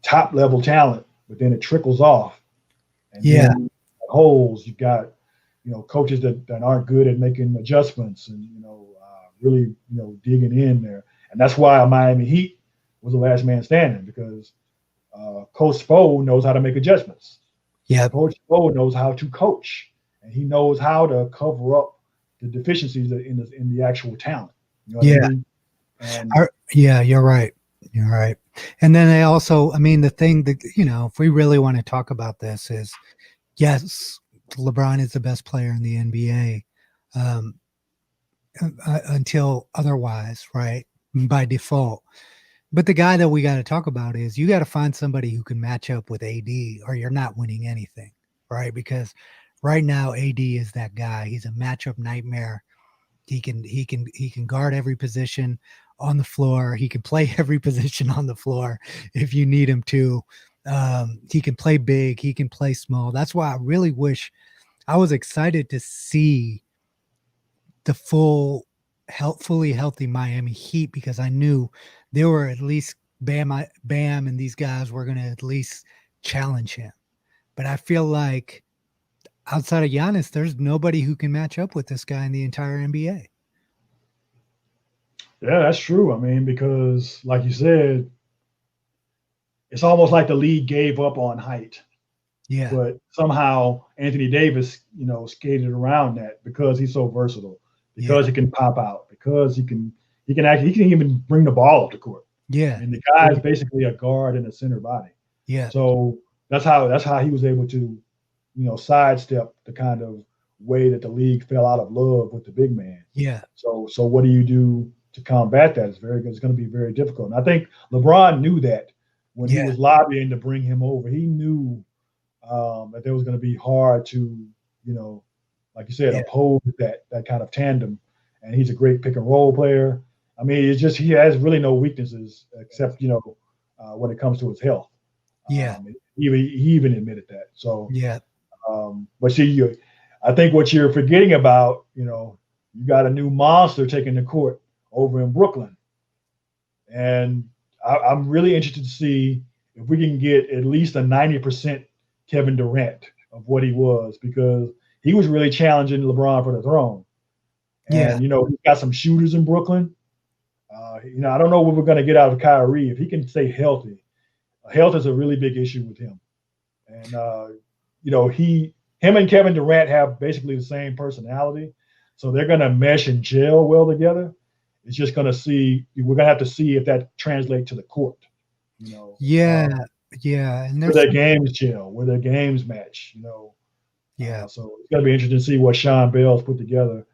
top level talent, but then it trickles off. And then holes. You've got coaches that aren't good at making adjustments and really digging in there. And that's why Miami Heat was the last man standing, because Coach Spo knows how to make adjustments. Yeah, Coach Spo knows how to coach, and he knows how to cover up the deficiencies in the actual talent. You know what I mean? And, you're right. You're right. And then they also, I mean, the thing that, if we really want to talk about this is, yes, LeBron is the best player in the NBA until otherwise, right? By default. But the guy that we got to talk about is you got to find somebody who can match up with AD or you're not winning anything, right? Because right now AD is that guy. He's a matchup nightmare. He can guard every position on the floor. He can play every position on the floor if you need him to. He can play big. He can play small. That's why I really wish I was excited to see the fully healthy Miami Heat, because I knew they were at least Bam and these guys were going to at least challenge him. But I feel like outside of Giannis, there's nobody who can match up with this guy in the entire NBA. Yeah, that's true. I mean, because like you said, it's almost like the league gave up on height. Yeah. But somehow Anthony Davis, skated around that because he's so versatile, because he can pop out, because he can even bring the ball up the court. Yeah. And the guy is basically a guard and a center body. Yeah. So that's how he was able to, sidestep the kind of way that the league fell out of love with the big man. Yeah. So what do you do to combat that? It's going to be very difficult. And I think LeBron knew that when he was lobbying to bring him over. He knew that there was going to be hard to, like you said, oppose that kind of tandem. And he's a great pick and roll player. I mean, it's just he has really no weaknesses except when it comes to his health. Yeah, he even admitted that. So but see, I think what you're forgetting about, you got a new monster taking the court over in Brooklyn, and I'm really interested to see if we can get at least a 90% Kevin Durant of what he was, because he was really challenging LeBron for the throne. And, he's got some shooters in Brooklyn. I don't know what we're going to get out of Kyrie if he can stay healthy. Health is a really big issue with him. And, him and Kevin Durant have basically the same personality. So they're going to mesh and gel well together. It's just going to see. We're going to have to see if that translates to the court. Yeah, yeah, and Where there's their games gel, where their games match. yeah, So it's going to be interesting to see what Sean Bell's put together.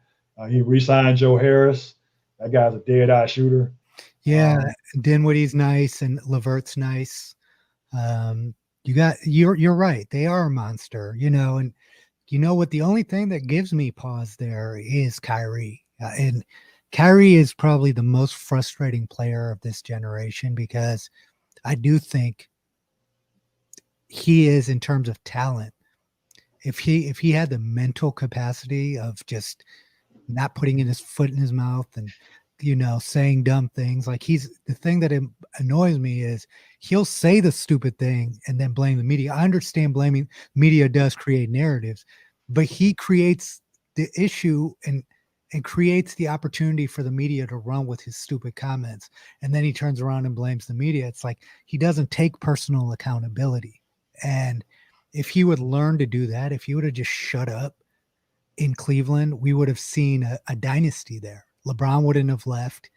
He re-signed Joe Harris. That guy's a dead-eye shooter. yeah. Dinwiddie's nice and Levert's nice. You're right. They are a monster, and you know what? The only thing that gives me pause there is Kyrie. And Kyrie is probably the most frustrating player of this generation because I do think he is, in terms of talent, if he had the mental capacity of just not putting in his foot in his mouth and saying dumb things, like the thing that annoys me is he'll say the stupid thing and then blame the media. I understand blaming media does create narratives, but he creates the issue and creates the opportunity for the media to run with his stupid comments, and then he turns around and blames the media. It's like he doesn't take personal accountability. And if he would learn to do that, if he would have just shut up in Cleveland, we would have seen a dynasty there. LeBron wouldn't have left.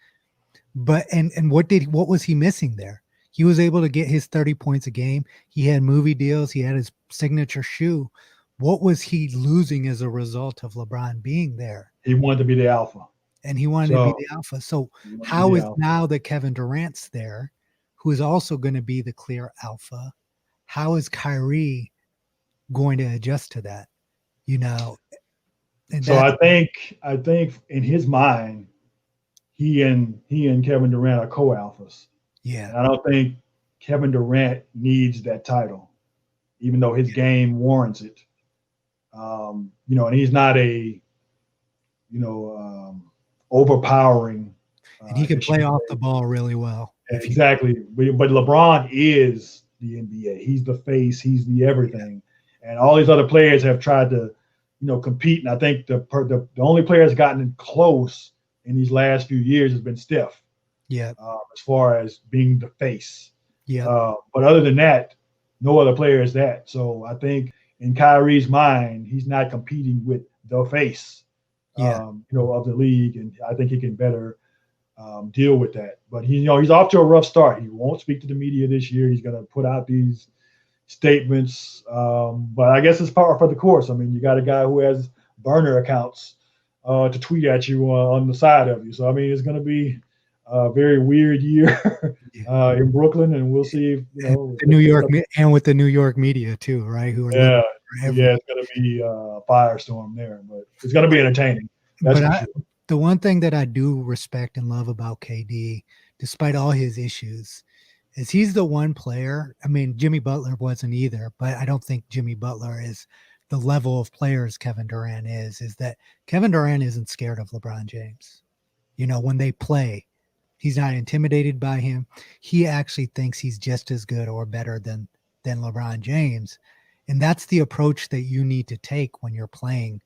But and what was he missing there? He was able to get his 30 points a game. He had movie deals. He had his signature shoe. What was he losing as a result of LeBron being there? He wanted to be the alpha. And he wanted to be the alpha. So how is now that Kevin Durant's there, who is also going to be the clear alpha, how is Kyrie going to adjust to that? So I think in his mind, he and Kevin Durant are co-alphas. Yeah. And I don't think Kevin Durant needs that title, even though his game warrants it. And he's not a overpowering. And he can play off the ball really well. Exactly. But LeBron is the NBA. He's the face. He's the everything. And all these other players have tried to, compete. And I think the only player that's gotten close in these last few years has been Steph. Yeah. As far as being the face. Yeah. But other than that, no other player is that. So I think in Kyrie's mind, he's not competing with the face, of the league. And I think he can better deal with that. But he's off to a rough start. He won't speak to the media this year. He's going to put out these statements. But I guess it's par for the course. I mean, you got a guy who has burner accounts to tweet at you on the side of you. So, I mean, it's going to be a very weird year in Brooklyn, and we'll see if, the New York and with the New York media too, right? Who are it's going to be a firestorm there, but it's going to be entertaining. That's for sure. The one thing that I do respect and love about KD, despite all his issues, is he's the one player. I mean, Jimmy Butler wasn't either, but I don't think Jimmy Butler is the level of players Kevin Durant is that Kevin Durant isn't scared of LeBron James. When they play, he's not intimidated by him. He actually thinks he's just as good or better than LeBron James. And that's the approach that you need to take when you're playing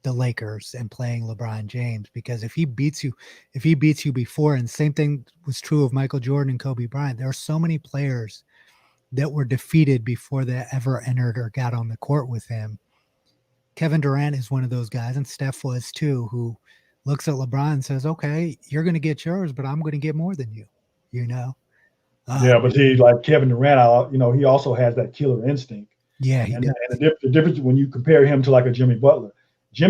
the Lakers and playing LeBron James, because if he beats you before, and same thing was true of Michael Jordan and Kobe Bryant, there are so many players that were defeated before they ever entered or got on the court with him. Kevin Durant is one of those guys, and Steph was too, who looks at LeBron and says, okay, you're going to get yours, but I'm going to get more than you, but see, like Kevin Durant, he also has that killer instinct. Yeah. And the difference when you compare him to like a Jimmy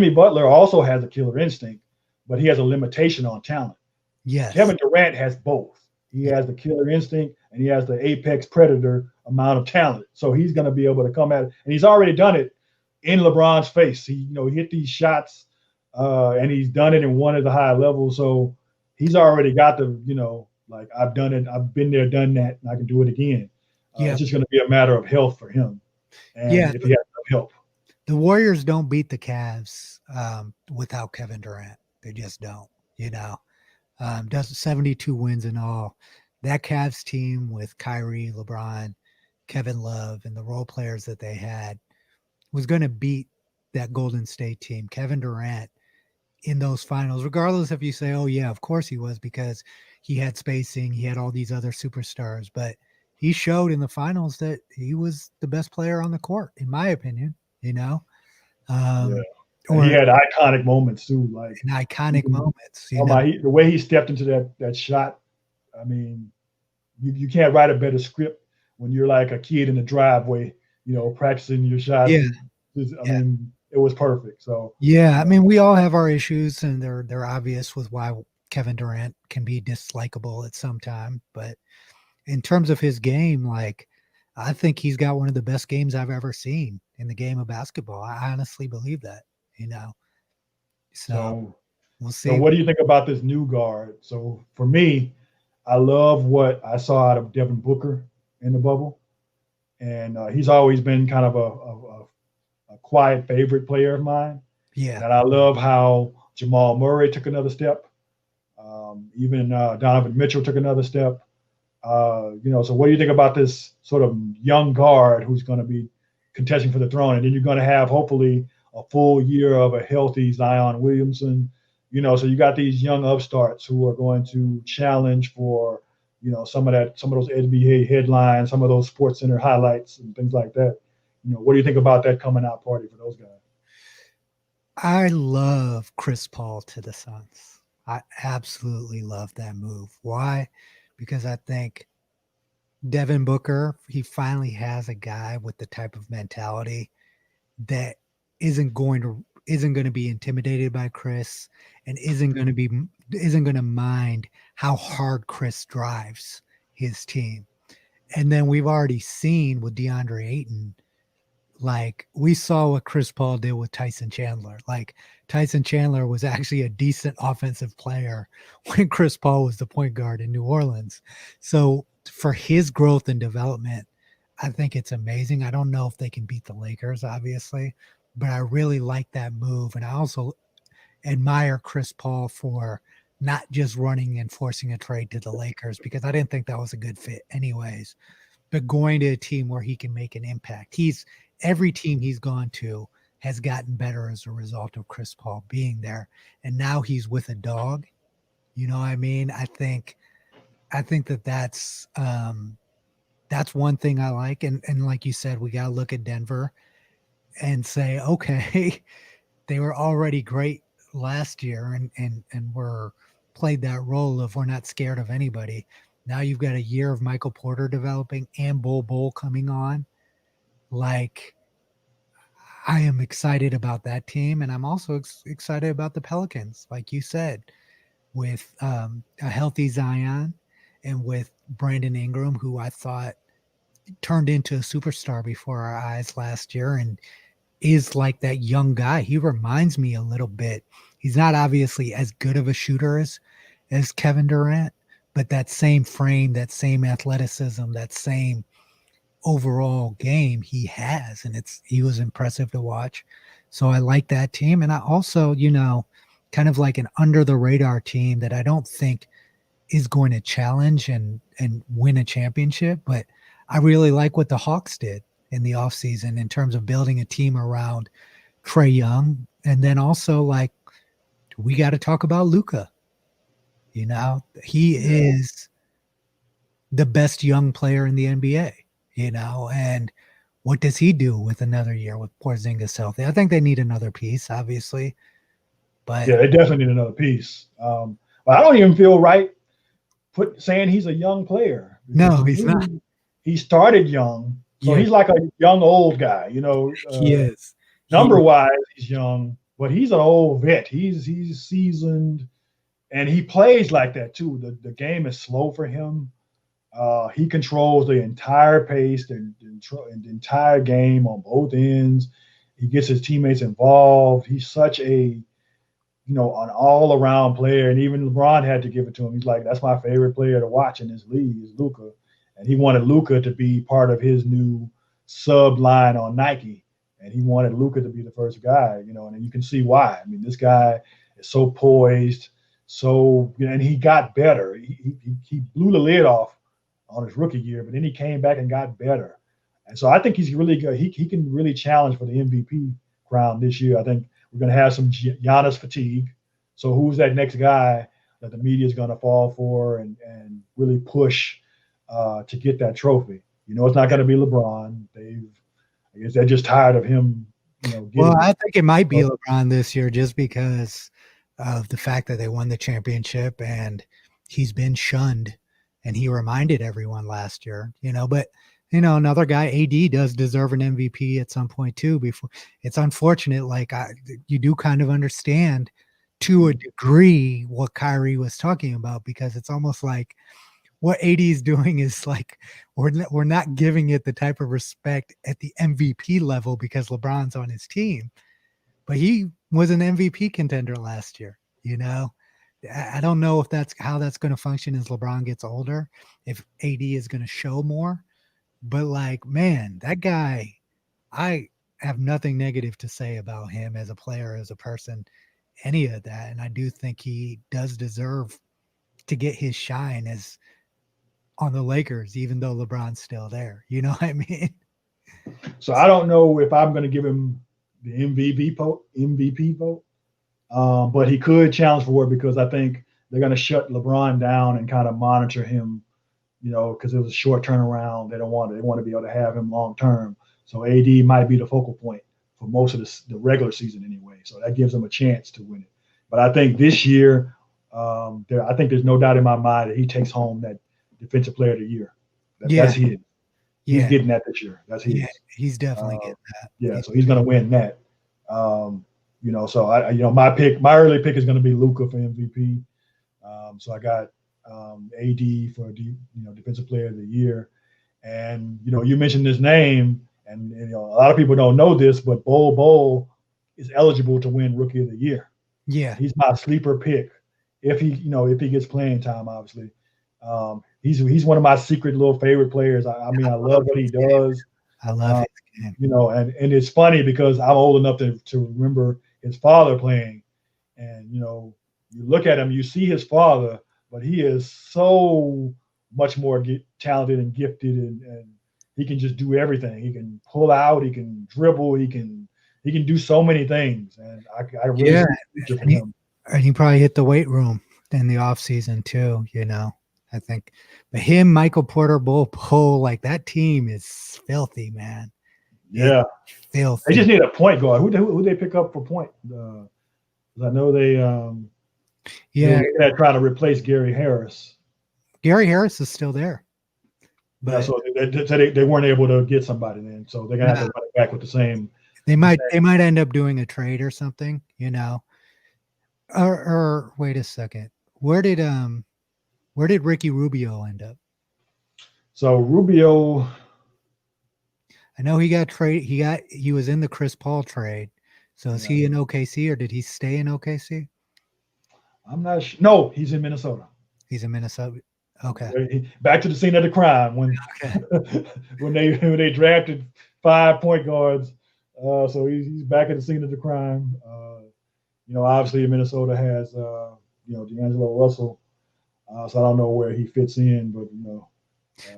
Butler also has a killer instinct, but he has a limitation on talent. Yes. Kevin Durant has both. He has the killer instinct and he has the apex predator amount of talent. So he's going to be able to come at it. And he's already done it in LeBron's face. He hit these shots and he's done it and won at the high level. So he's already got the, like, I've done it. I've been there, done that, and I can do it again. It's just going to be a matter of health for him. And if he has no help. The Warriors don't beat the Cavs without Kevin Durant. They just don't, does 72 wins in all. That Cavs team with Kyrie, LeBron, Kevin Love, and the role players that they had was going to beat that Golden State team. Kevin Durant in those finals, regardless if you say, oh yeah, of course he was, because he had spacing, he had all these other superstars, but he showed in the finals that he was the best player on the court, in my opinion. And he or had iconic moments too, like in iconic moments, the way he stepped into that shot. I mean, you can't write a better script when you're like a kid in the driveway, practicing your shots. Yeah, I yeah. mean, it was perfect. So, Yeah, I mean, we all have our issues, and they're obvious with why Kevin Durant can be dislikable at some time. But in terms of his game, like I think he's got one of the best games I've ever seen in the game of basketball. I honestly believe that, you know. So so, we'll so see. what do you think about this new guard? So for me, I love what I saw out of Devin Booker in the bubble, and he's always been kind of a quiet favorite player of mine. Yeah, And I love how Jamal Murray took another step. Even Donovan Mitchell took another step. So what do you think about this sort of young guard who's going to be contesting for the throne? And then you're going to have hopefully a full year of a healthy Zion Williamson. So you got these young upstarts who are going to challenge for, some of those NBA headlines, some of those Sports Center highlights and things like that. What do you think about that coming out party for those guys? I love Chris Paul to the Suns. I absolutely love that move. Why? Because I think Devin Booker, he finally has a guy with the type of mentality that isn't going to be intimidated by Chris and isn't going to mind how hard Chris drives his team. And then we've already seen with DeAndre Ayton, like we saw what Chris Paul did with Tyson Chandler. Like Tyson Chandler was actually a decent offensive player when Chris Paul was the point guard in New Orleans. So for his growth and development, I think it's amazing. I don't know if they can beat the Lakers, obviously, but I really like that move. And I also admire Chris Paul for not just running and forcing a trade to the Lakers because I didn't think that was a good fit anyways, but going to a team where he can make an impact. Every team he's gone to has gotten better as a result of Chris Paul being there. And now he's with a dog. You know what I mean? I think that's one thing I like. And like you said, we got to look at Denver and say, okay, they were already great last year and were played that role of we're not scared of anybody. Now you've got a year of Michael Porter developing and Bol coming on. Like I am excited about that team, and I'm also excited about the Pelicans, like you said, with a healthy Zion and with Brandon Ingram, who I thought turned into a superstar before our eyes last year and is like that young guy. He reminds me a little bit. He's not obviously as good of a shooter as Kevin Durant, but that same frame, that same athleticism, that same overall game he has, and he was impressive to watch. So I like that team. And I also, kind of like an under the radar team that I don't think is going to challenge and win a championship, but I really like what the Hawks did in the offseason in terms of building a team around Trae Young. And then also like we got to talk about Luka. He is the best young player in the NBA, and what does he do with another year with Porzingis healthy? I think they need another piece, obviously, but Yeah, they definitely need another piece. But I don't even feel right saying he's a young player because no, to he's not. me, he started young, so Yeah, he's like a young old guy. he is. Number wise, he's young, but he's an old vet. He's seasoned, and he plays like that too. The game is slow for him. He controls the entire pace, the entire game on both ends. He gets his teammates involved. He's such an all-around player, and even LeBron had to give it to him. He's like, that's my favorite player to watch in this league is Luka, and he wanted Luka to be part of his new sub line on Nike, and he wanted Luka to be the first guy, and you can see why. I mean, this guy is so poised, and he got better. He blew the lid off on his rookie year, but then he came back and got better, and so I think he's really good. He can really challenge for the MVP crown this year. I think we're going to have some Giannis fatigue. So who's that next guy that the media is going to fall for and really push to get that trophy? It's not going to be LeBron. I guess they're just tired of him, get him. I think it might be LeBron this year just because of the fact that they won the championship and he's been shunned, and he reminded everyone last year, but another guy, AD, does deserve an MVP at some point too. Before, it's unfortunate, you do kind of understand to a degree what Kyrie was talking about, because it's almost like what AD is doing is like we're not giving it the type of respect at the MVP level because LeBron's on his team, but he was an MVP contender last year. I don't know if that's how that's going to function as LeBron gets older, if AD is going to show more, but man, that guy, I have nothing negative to say about him as a player, as a person, any of that. And I do think he does deserve to get his shine as on the Lakers, even though LeBron's still there. You know what I mean? So I don't know if I'm going to give him the MVP vote, but he could challenge for it because I think they're going to shut LeBron down and kind of monitor him, because it was a short turnaround. They want to be able to have him long term. So AD might be the focal point for most of the regular season anyway. So that gives them a chance to win it. But I think this year, I think there's no doubt in my mind that he takes home that Defensive Player of the Year. That's his. He's getting that this year. That's his. Yeah, he's definitely getting that. Yeah, so he's going to win that. So my early pick is going to be Luka for MVP. So I got AD for Defensive Player of the Year, and you mentioned this name, and a lot of people don't know this, but Bol is eligible to win Rookie of the Year. Yeah, he's my sleeper pick if he gets playing time. Obviously, he's one of my secret little favorite players. I love what he does. I love his game. And it's funny because I'm old enough to remember his father playing, and you look at him, you see his father, but he is so much more talented and gifted, and he can just do everything. He can pull out, he can dribble, he can do so many things, and I really see him. And he probably hit the weight room in the off season too. I think, but him, Michael Porter, Bol, that team is filthy, man. Yeah, it's filthy. They just need a point guard. Who they pick up for point? I know they they're trying to replace Gary Harris. Gary Harris is still there. But so they weren't able to get somebody then, so they're gonna have to run it back with the same. They might end up doing a trade or something, Or wait a second, where did Ricky Rubio end up? So Rubio, I know he got traded. He was in the Chris Paul trade. So is he in OKC or did he stay in OKC? I'm not sure. No, he's in Minnesota. He's in Minnesota. Okay. Back to the scene of the crime when when they drafted 5 point guards. So he's back at the scene of the crime. Obviously Minnesota has D'Angelo Russell. So I don't know where he fits in, but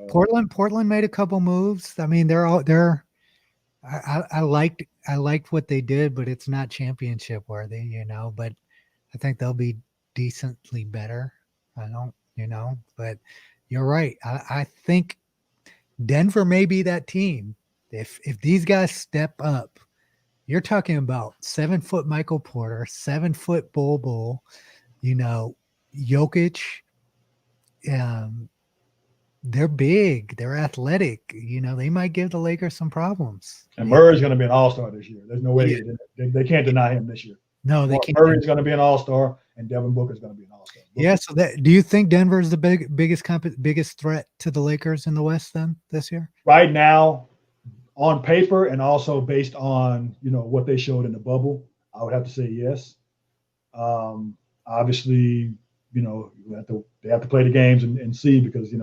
Portland made a couple moves. I mean, I liked what they did, but it's not championship worthy, but I think they'll be decently better. I don't, but you're right. I think Denver may be that team. If these guys step up, you're talking about 7-foot Michael Porter, 7-foot Bol, Jokic. They're big, they're athletic. They might give the Lakers some problems. And Murray's going to be an all-star this year. There's no way they can't deny him this year. No, they can't. Murray's going to be an all-star, and Devin Booker's going to be an all-star. Yeah. So do you think Denver is the biggest threat to the Lakers in the West then this year? Right now, on paper, and also based on what they showed in the bubble, I would have to say yes. Obviously, they have to play the games and see because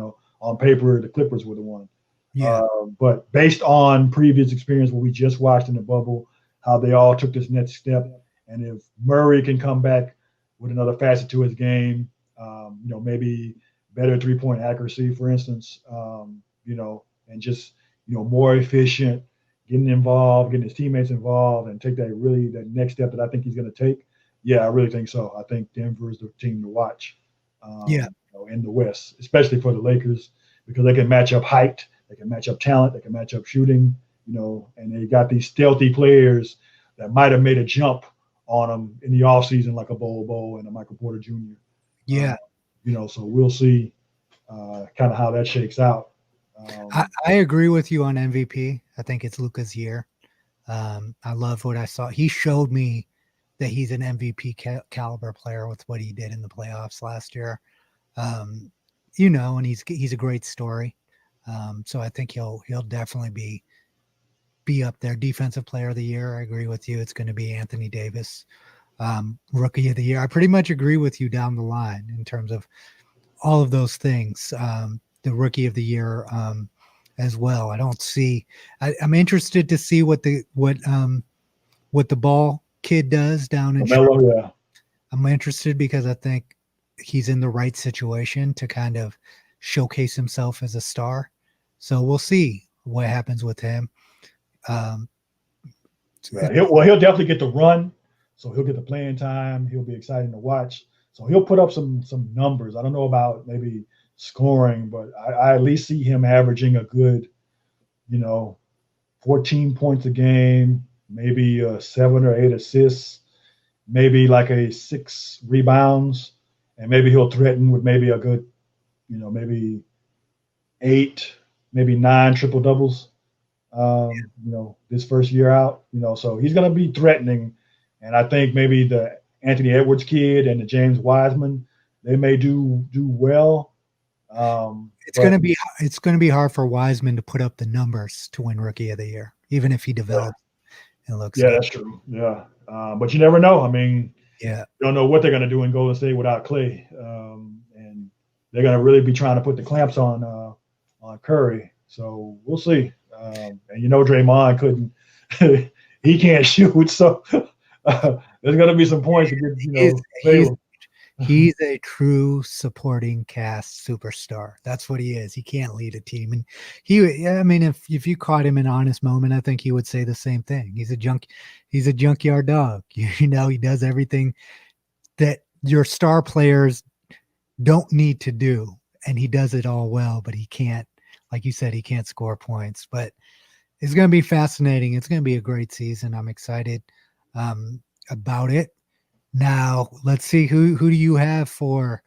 on paper the Clippers were the one. Yeah. But based on previous experience, what we just watched in the bubble, how they all took this next step, and if Murray can come back with another facet to his game, maybe better 3-point accuracy, for instance, and just more efficient, getting involved, getting his teammates involved, and take that next step that I think he's going to take. Yeah, I really think so. I think Denver is the team to watch. In the West, especially for the Lakers, because they can match up height, they can match up talent, they can match up shooting, and they got these stealthy players that might have made a jump on him in the offseason, like a Bo and a Michael Porter Jr. Yeah. So we'll see kind of how that shakes out. I agree with you on MVP. I think it's Luka's year. I love what I saw. He showed me that he's an MVP caliber player with what he did in the playoffs last year. And he's a great story. So I think he'll definitely be up there. Defensive player of the year. I agree with you. It's going to be Anthony Davis. Rookie of the year. I pretty much agree with you down the line in terms of all of those things. The rookie of the year as well. I don't see. I'm interested to see what the ball kid does down in LaMelo, yeah. I'm interested because I think he's in the right situation to kind of showcase himself as a star. So we'll see what happens with him. He'll definitely get the run, so he'll get the playing time. He'll be exciting to watch. So he'll put up some numbers. I don't know about maybe scoring, but I at least see him averaging a good, 14 points a game, maybe 7 or 8 assists, maybe like a 6 rebounds, and maybe he'll threaten with maybe a good, maybe 8, maybe 9 triple doubles. This first year out, so he's going to be threatening. And I think maybe the Anthony Edwards kid and the James Wiseman, they may do well. It's going to be hard for Wiseman to put up the numbers to win Rookie of the Year, even if he develops. Yeah. It looks. Yeah, that's true. Yeah, but you never know. I mean, you don't know what they're going to do in Golden State without Clay, and they're going to really be trying to put the clamps on Curry. So we'll see. And Draymond couldn't. He can't shoot, so there's going to be some points to get. He's a true supporting cast superstar. That's what he is. He can't lead a team, and if you caught him in an honest moment, I think he would say the same thing. He's a junkyard dog. He does everything that your star players don't need to do, and he does it all well. But he can't, like you said, he can't score points. But it's going to be fascinating. It's going to be a great season. I'm excited about it. Now, let's see, who do you have for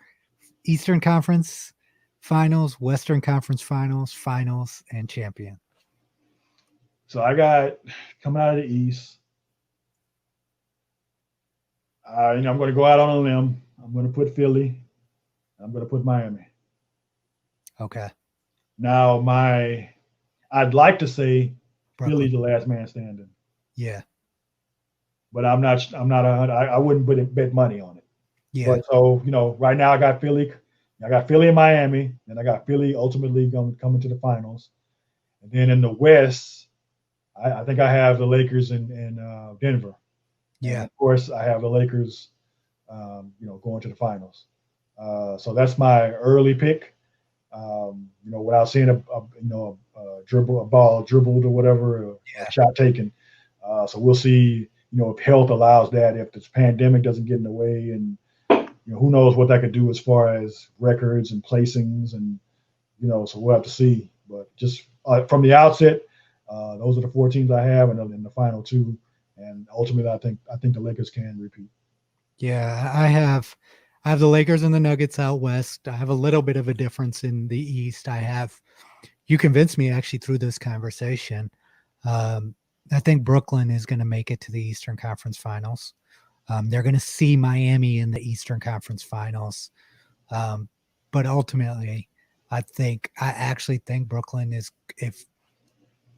Eastern Conference Finals, Western Conference Finals, and champion? So I got, coming out of the East, I'm going to go out on a limb. I'm going to put Philly. I'm going to put Miami. Okay. Now, I'd like to say Brooklyn. Philly's the last man standing. Yeah. But I wouldn't bet money on it. Yeah. But so, right now I got Philly and Miami, and I got Philly ultimately coming to the finals. And then in the West, I think I have the Lakers and Denver. Yeah. And of course, I have the Lakers, going to the finals. So that's my early pick. Without seeing a ball dribbled or whatever, a shot taken. So we'll see. If health allows that, if this pandemic doesn't get in the way, and who knows what that could do as far as records and placings, and so we'll have to see. But just from the outset, those are the 4 teams I have, and in the final 2, and ultimately, I think the Lakers can repeat. Yeah, I have the Lakers and the Nuggets out west. I have a little bit of a difference in the East. You convinced me actually through this conversation. I think Brooklyn is going to make it to the Eastern Conference Finals. They're going to see Miami in the Eastern Conference Finals. But ultimately, I actually think Brooklyn is,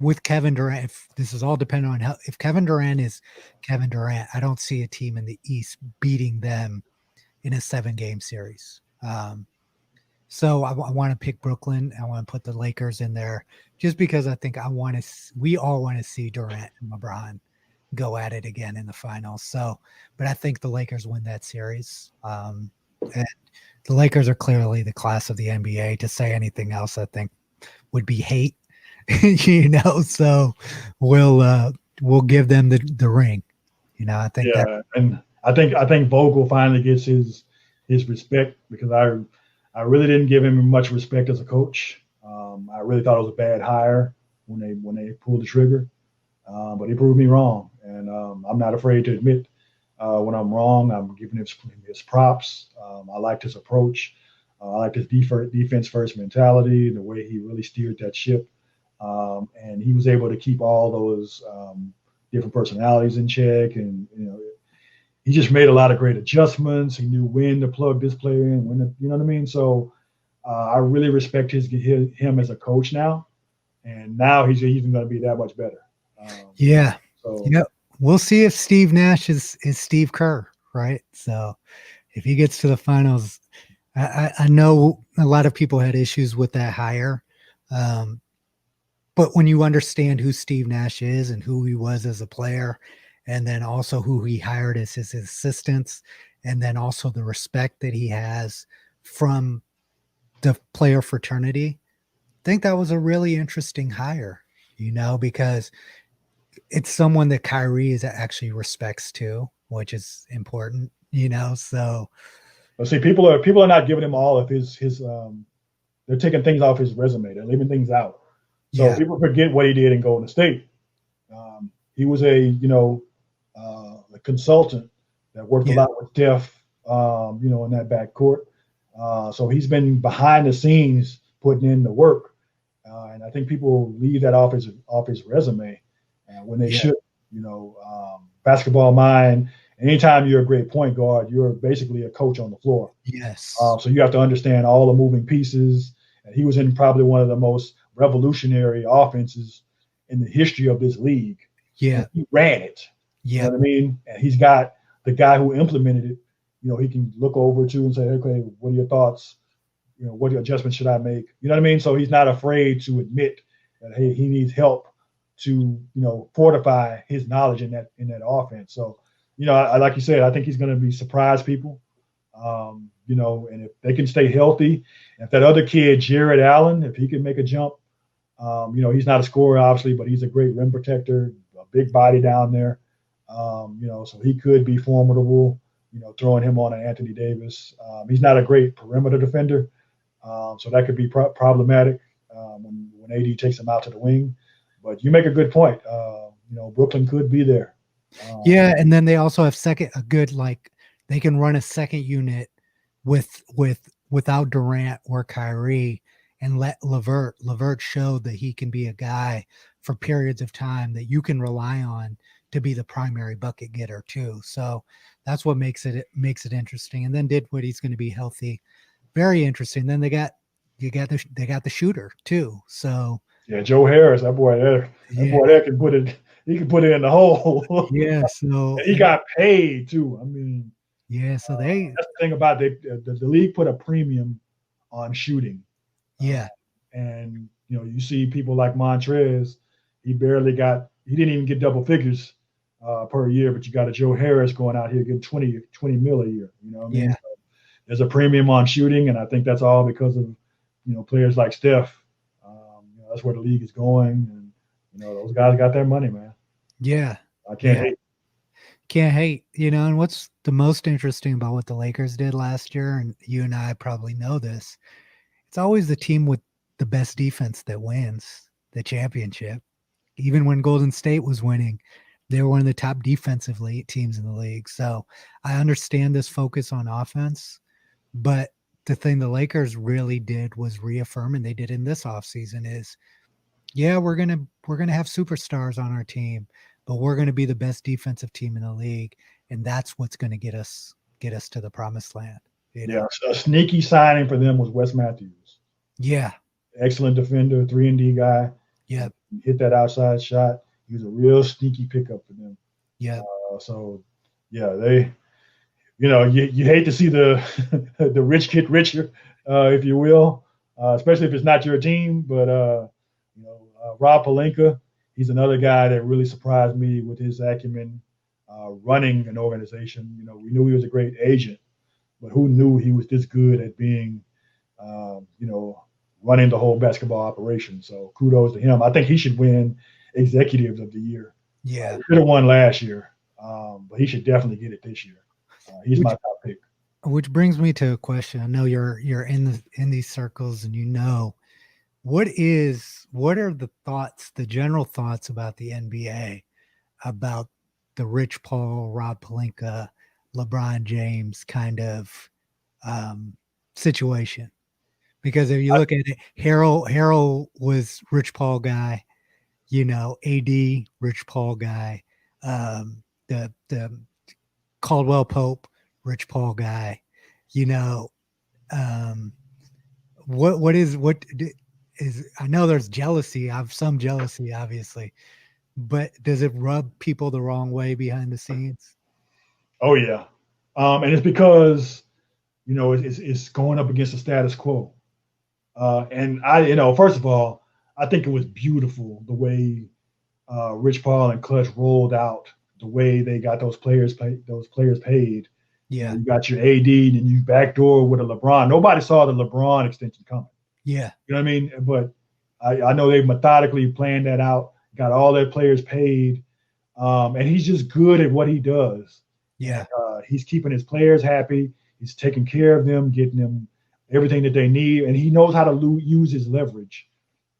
with Kevin Durant, if this is all dependent on if Kevin Durant is Kevin Durant, I don't see a team in the East beating them in a 7-game series. So I want to pick Brooklyn. I want to put the Lakers in there just because I think we all want to see Durant and LeBron go at it again in the finals. So, but I think the Lakers win that series. And the Lakers are clearly the class of the NBA. To say anything else, I think would be hate, so we'll give them the ring. I think and I think Vogel finally gets his respect, because I really didn't give him much respect as a coach. I really thought it was a bad hire when they pulled the trigger, but he proved me wrong. And I'm not afraid to admit when I'm wrong. I'm giving him his props. I liked his approach. I liked his defense first mentality, the way he really steered that ship. And he was able to keep all those different personalities in check. And, he just made a lot of great adjustments. He knew when to plug this player in, you know what I mean? So I really respect him as a coach now. And now he's even going to be that much better. Yeah. So we'll see if Steve Nash is Steve Kerr, right? So if he gets to the finals, I know a lot of people had issues with that hire. But when you understand who Steve Nash is and who he was as a player, and then also who he hired as his assistants, and then also the respect that he has from the player fraternity, I think that was a really interesting hire, because it's someone that Kyrie is actually respects too, which is important, so. But see, people are not giving him all of his they're taking things off his resume. They're leaving things out. So people forget what he did in Golden State. He was a consultant that worked a lot with Steph, in that backcourt. So he's been behind the scenes putting in the work, and I think people leave that off his resume when they should. Basketball mind. Anytime you're a great point guard, you're basically a coach on the floor. Yes. So you have to understand all the moving pieces. And he was in probably one of the most revolutionary offenses in the history of this league. Yeah. And he ran it. Yeah. You know what I mean? And he's got the guy who implemented it, he can look over to and say, okay, what are your thoughts? What adjustments should I make? You know what I mean? So he's not afraid to admit that, hey, he needs help to, fortify his knowledge in that offense. So, I like you said, I think he's going to surprise people. And if they can stay healthy, if that other kid, Jared Allen, if he can make a jump, he's not a scorer, obviously, but he's a great rim protector, a big body down there. So he could be formidable, throwing him on an Anthony Davis. He's not a great perimeter defender, so that could be problematic when AD takes him out to the wing. But you make a good point. Brooklyn could be there. And then they also have they can run a second unit without Durant or Kyrie and let Levert showed that he can be a guy for periods of time that you can rely on to be the primary bucket getter too. So that's what makes it interesting. And then Dinwiddie's going to be healthy. Very interesting. Then they got the shooter too. So yeah, Joe Harris, that boy there can put it. He can put it in the hole. Yeah. So he got paid too. I mean, yeah. So that's the thing about the league put a premium on shooting. Yeah. And you see people like Montrez, he didn't even get double figures per year, but you got a Joe Harris going out here getting 20 mil a year. You know what I mean? Yeah. So there's a premium on shooting, and I think that's all because of players like Steph. That's where the league is going, and those guys got their money, man. Yeah. I can't hate. Can't hate, and what's the most interesting about what the Lakers did last year, and you and I probably know this, it's always the team with the best defense that wins the championship. Even when Golden State was winning, they were one of the top defensive teams in the league. So I understand this focus on offense, but the thing the Lakers really did was reaffirm, and they did in this offseason, is we're gonna have superstars on our team, but we're gonna be the best defensive team in the league, and that's what's gonna get us to the promised land. Yeah, a sneaky signing for them was Wes Matthews. Yeah, excellent defender, 3-and-D guy. Yeah, hit that outside shot. He was a real sneaky pickup for them. Yeah. They, you hate to see the the rich get richer, if you will, especially if it's not your team. But Rob Pelinka, he's another guy that really surprised me with his acumen running an organization. We knew he was a great agent, but who knew he was this good at being, running the whole basketball operation. So kudos to him. I think he should win Executive of the Year. Yeah, he should have won last year, but he should definitely get it this year. He's my top pick. Which brings me to a question. I know you're in these circles, and what are the general thoughts about the NBA, about the Rich Paul, Rob Pelinka, LeBron James kind of situation. Because if you look at it, Harold was Rich Paul guy, AD Rich Paul guy, the Caldwell Pope Rich Paul guy, what is I know there's jealousy. I have some jealousy, obviously, but does it rub people the wrong way behind the scenes? Oh yeah, and it's because it's going up against the status quo. And first of all, I think it was beautiful the way Rich Paul and Clutch rolled out the way they got those players paid. Yeah, you got your AD and you backdoor with a LeBron. Nobody saw the LeBron extension coming. Yeah, you know what I mean. But I know they methodically planned that out, got all their players paid, and he's just good at what he does. Yeah, And, he's keeping his players happy. He's taking care of them, getting them everything that they need, and he knows how to use his leverage.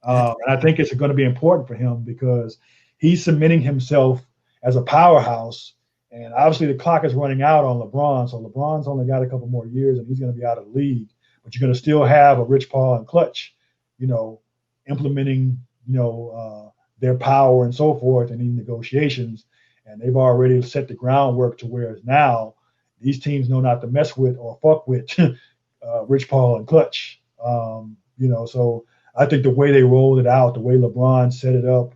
And I think it's going to be important for him because he's cementing himself as a powerhouse. And obviously, the clock is running out on LeBron, so LeBron's only got a couple more years, and he's going to be out of the league. But you're going to still have a Rich Paul and Clutch, implementing, their power and so forth in these negotiations. And they've already set the groundwork to where now these teams know not to mess with or fuck with Rich Paul and Clutch. So I think the way they rolled it out, the way LeBron set it up,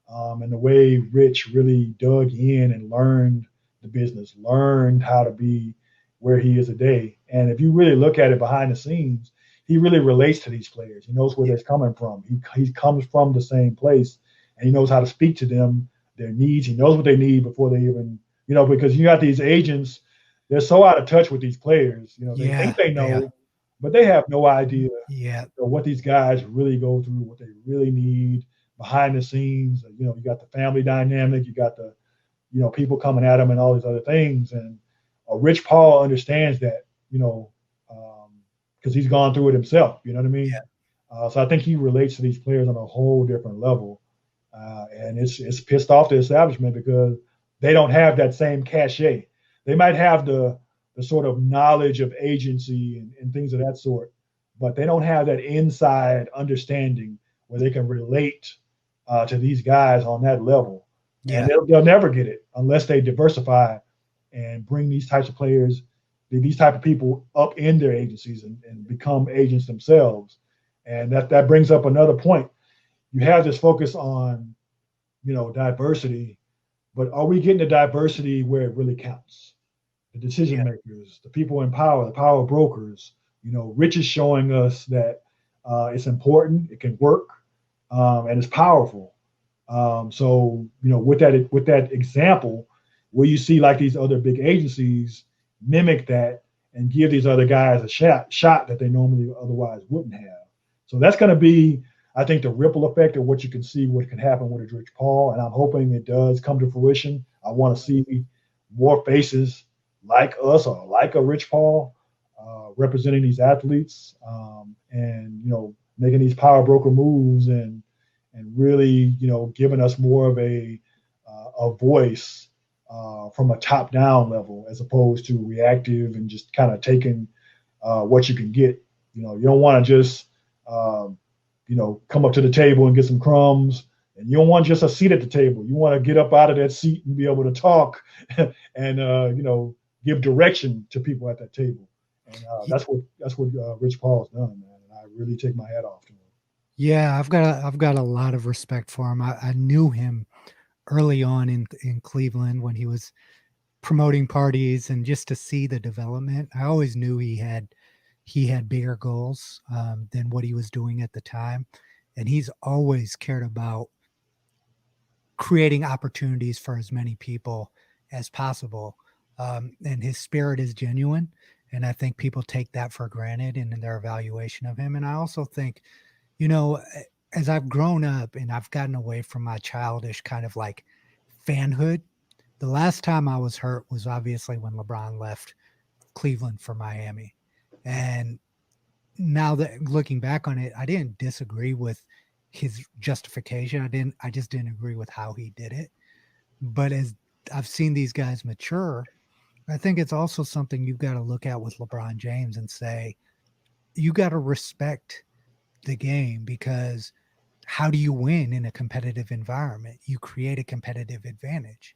and the way Rich really dug in and learned the business, learned how to be where he is today. And if you really look at it behind the scenes, he really relates to these players. He knows where they're coming from. He comes from the same place, and he knows how to speak to them, their needs. He knows what they need before they even, because you got these agents, they're so out of touch with these players. They think they know, but they have no idea what these guys really go through, what they really need behind the scenes. You got the family dynamic, you got the, people coming at them and all these other things. And Rich Paul understands that, because he's gone through it himself. You know what I mean? Yeah. So I think he relates to these players on a whole different level. And it's pissed off the establishment because they don't have that same cachet. They might have the sort of knowledge of agency and things of that sort, but they don't have that inside understanding where they can relate to these guys on that level. Yeah. And they'll never get it unless they diversify and bring these types of players, these type of people up in their agencies and become agents themselves. And that brings up another point. You have this focus on, diversity, but are we getting the diversity where it really counts? The decision makers, the people in power, the power brokers. Rich is showing us that it's important, it can work, and it's powerful. So with that example, where you see like these other big agencies mimic that and give these other guys a shot that they normally otherwise wouldn't have. So that's going to be, I think, the ripple effect of what you can see, what can happen with a Rich Paul, and I'm hoping it does come to fruition. I want to see more faces like us or like a Rich Paul representing these athletes, and making these power broker moves and really giving us more of a voice from a top down level as opposed to reactive and just kind of taking what you can get. You don't want to just come up to the table and get some crumbs. And you don't want just a seat at the table. You want to get up out of that seat and be able to talk and give direction to people at that table. And that's what Rich Paul's done, man. And I really take my hat off to him. Yeah, I've got a lot of respect for him. I knew him early on in Cleveland when he was promoting parties, and just to see the development, I always knew he had bigger goals than what he was doing at the time. And he's always cared about creating opportunities for as many people as possible. And his spirit is genuine. And I think people take that for granted in their evaluation of him. And I also think, as I've grown up and I've gotten away from my childish kind of like fanhood, the last time I was hurt was obviously when LeBron left Cleveland for Miami. And now that looking back on it, I didn't disagree with his justification. I just didn't agree with how he did it. But as I've seen these guys mature. I think it's also something you've got to look at with LeBron James and say, you got to respect the game, because how do you win in a competitive environment? You create a competitive advantage.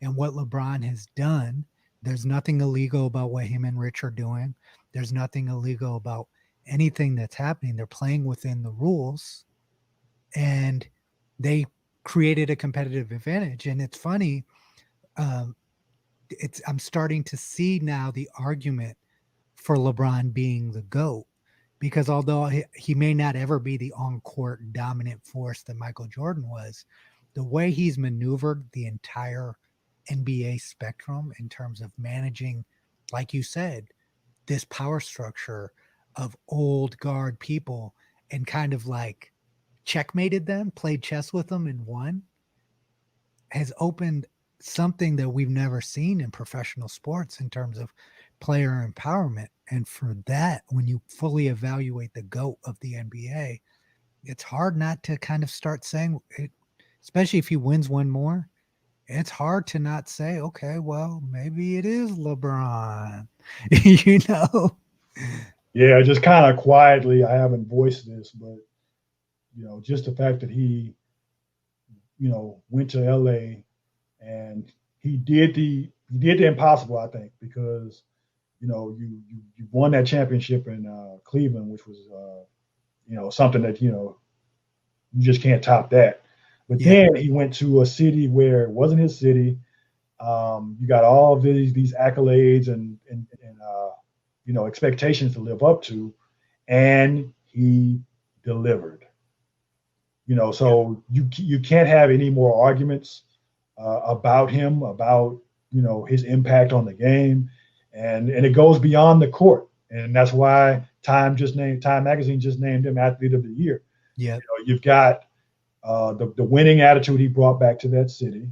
And what LeBron has done, there's nothing illegal about what him and Rich are doing. There's nothing illegal about anything that's happening. They're playing within the rules, and they created a competitive advantage. And it's funny, um, I'm starting to see now the argument for LeBron being the GOAT, because although he may not ever be the on-court dominant force that Michael Jordan was, the way he's maneuvered the entire NBA spectrum in terms of managing, like you said, this power structure of old guard people, and kind of like checkmated them, played chess with them, and won, has opened something that we've never seen in professional sports in terms of player empowerment. And for that, when you fully evaluate the GOAT of the NBA, it's hard not to kind of start saying it, especially if he wins one more. It's hard to not say, okay, well, maybe it is LeBron, you know? Yeah, just kind of quietly, I haven't voiced this, but just the fact that he, went to LA and he did the impossible, I think, because you won that championship in Cleveland, which was something that you just can't top that. But then he went to a city where it wasn't his city. You got all of these accolades and expectations to live up to, and he delivered. So you can't have any more arguments about him, about his impact on the game, and it goes beyond the court, and that's why Time magazine just named him Athlete of the Year. Yeah, You've got the winning attitude he brought back to that city.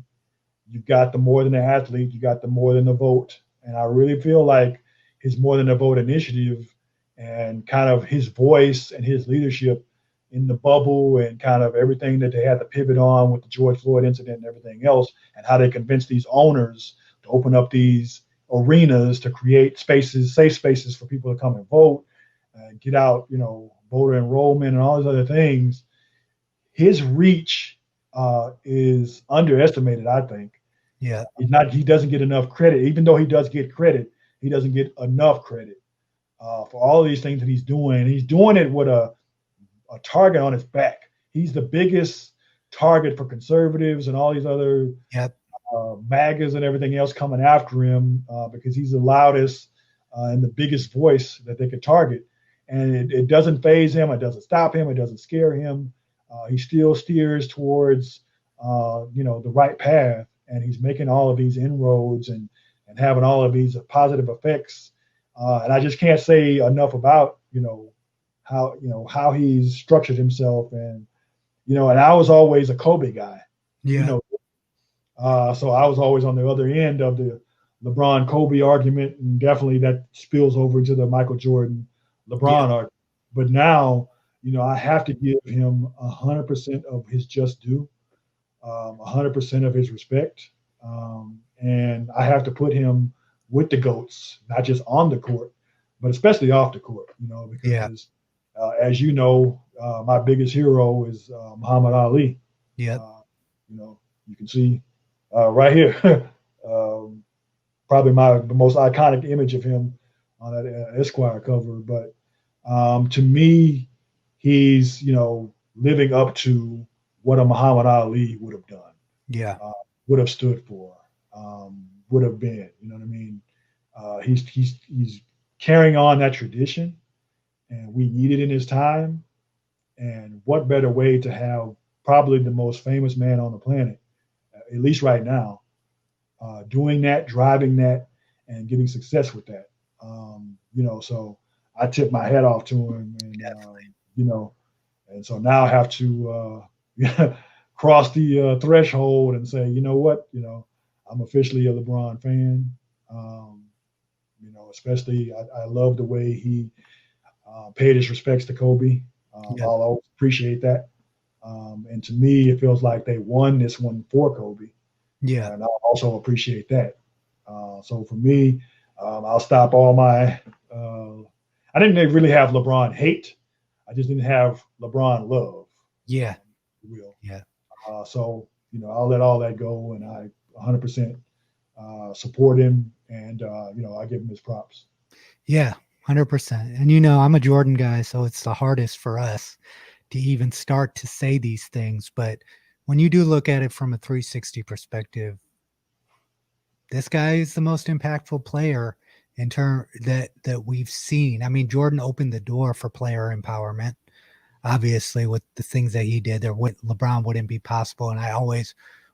You've got the more than an athlete, you got the more than a vote, and I really feel like his more than a vote initiative and kind of his voice and his leadership in the bubble and kind of everything that they had to pivot on with the George Floyd incident and everything else, and how they convinced these owners to open up these arenas to create spaces, safe spaces for people to come and vote, get out, voter enrollment and all these other things. His reach is underestimated, I think. yeah, He doesn't get enough credit, even though he does get credit. He doesn't get enough credit for all of these things that he's doing. He's doing it with a target on his back. He's the biggest target for conservatives and all these other MAGAs and everything else coming after him because he's the loudest and the biggest voice that they could target. And it doesn't faze him. It doesn't stop him. It doesn't scare him. He still steers towards, the right path. And he's making all of these inroads and having all of these positive effects. And I just can't say enough about, how he's structured himself. And I was always a Kobe guy. yeah, So I was always on the other end of the LeBron Kobe argument, and definitely that spills over into the Michael Jordan LeBron argument. But now, I have to give him 100% of his just due, 100% of his respect, and I have to put him with the GOATs, not just on the court, but especially off the court. Because as you know, my biggest hero is Muhammad Ali. yeah, You can see right here, probably the most iconic image of him on that Esquire cover. But to me, he's living up to what a Muhammad Ali would have done, would have stood for, would have been. You know what I mean? He's carrying on that tradition, and we need it in his time. And what better way to have probably the most famous man on the planet, at least right now, doing that, driving that, and getting success with that. So I tip my hat off to him, and and so now I have to cross the threshold and say, you know what, I'm officially a LeBron fan. Especially I love the way he paid his respects to Kobe. I'll always appreciate that. And to me, it feels like they won this one for Kobe. Yeah. And I also appreciate that. So for me, I'll stop all my. I didn't really have LeBron hate. I just didn't have LeBron love. Yeah. Real. Yeah. So I'll let all that go, and I 100% support him, and I give him his props. Yeah. 100%. And I'm a Jordan guy, so it's the hardest for us to even start to say these things. But when you do look at it from a 360 perspective, this guy is the most impactful player in turn that we've seen. I mean, Jordan opened the door for player empowerment. Obviously, with the things that he did, LeBron wouldn't be possible. And I always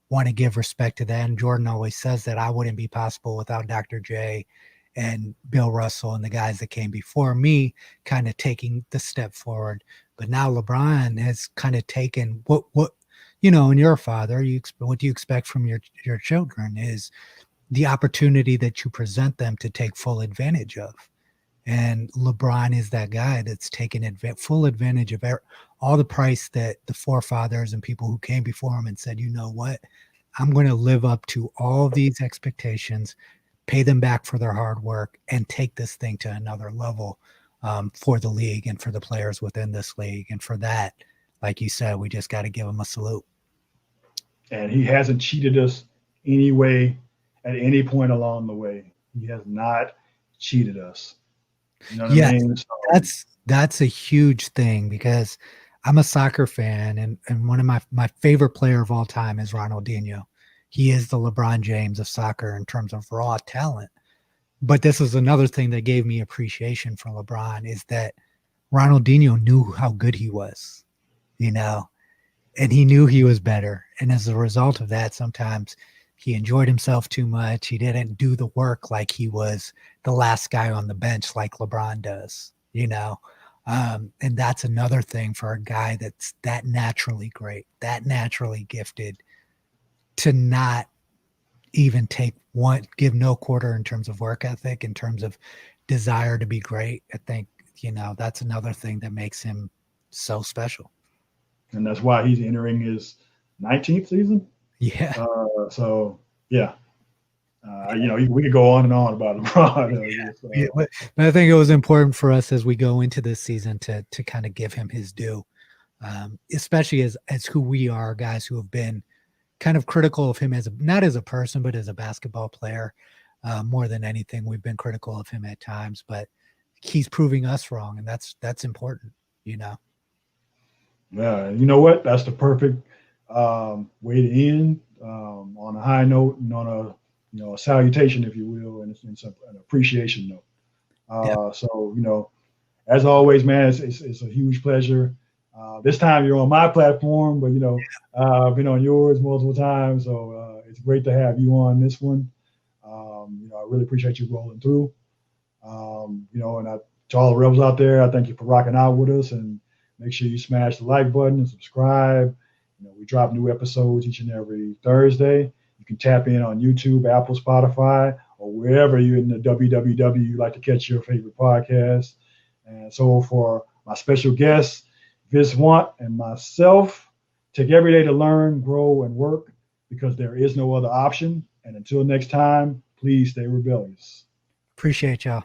want to give respect to that. And Jordan always says that I wouldn't be possible without Dr. J and Bill Russell and the guys that came before me kind of taking the step forward. But now LeBron has kind of taken what and your father, what do you expect from your children is the opportunity that you present them to take full advantage of. And LeBron is that guy that's taken full advantage of all the price that the forefathers and people who came before him and said, you know what, I'm going to live up to all these expectations, pay them back for their hard work, and take this thing to another level for the league and for the players within this league. And for that, like you said, we just got to give him a salute. And he hasn't cheated us anyway at any point along the way. He has not cheated us. You know what I mean? So, that's a huge thing because I'm a soccer fan, and one of my favorite player of all time is Ronaldinho. He is the LeBron James of soccer in terms of raw talent. But this is another thing that gave me appreciation for LeBron is that Ronaldinho knew how good he was, and he knew he was better. And as a result of that, sometimes he enjoyed himself too much. He didn't do the work like he was the last guy on the bench like LeBron does, and that's another thing for a guy that's that naturally great, that naturally gifted, to not even give no quarter in terms of work ethic, in terms of desire to be great. I think, that's another thing that makes him so special. And that's why he's entering his 19th season. Yeah. So yeah. We could go on and on about LeBron. But I think it was important for us as we go into this season to kind of give him his due, especially as who we are, guys who have been kind of critical of him not as a person, but as a basketball player. More than anything, we've been critical of him at times, but he's proving us wrong, and that's important, Yeah, you know what? That's the perfect way to end on a high note and on a salutation, if you will, and it's an appreciation note. So as always, man, it's a huge pleasure. This time you're on my platform, but I've been on yours multiple times, so it's great to have you on this one. I really appreciate you rolling through. And to all the rebels out there, I thank you for rocking out with us, and make sure you smash the like button and subscribe. We drop new episodes each and every Thursday. You can tap in on YouTube, Apple, Spotify, or wherever you're in the www you like to catch your favorite podcast. And so for my special guests, Viswant and myself, take every day to learn, grow, and work, because there is no other option. And until next time, please stay rebellious. Appreciate y'all.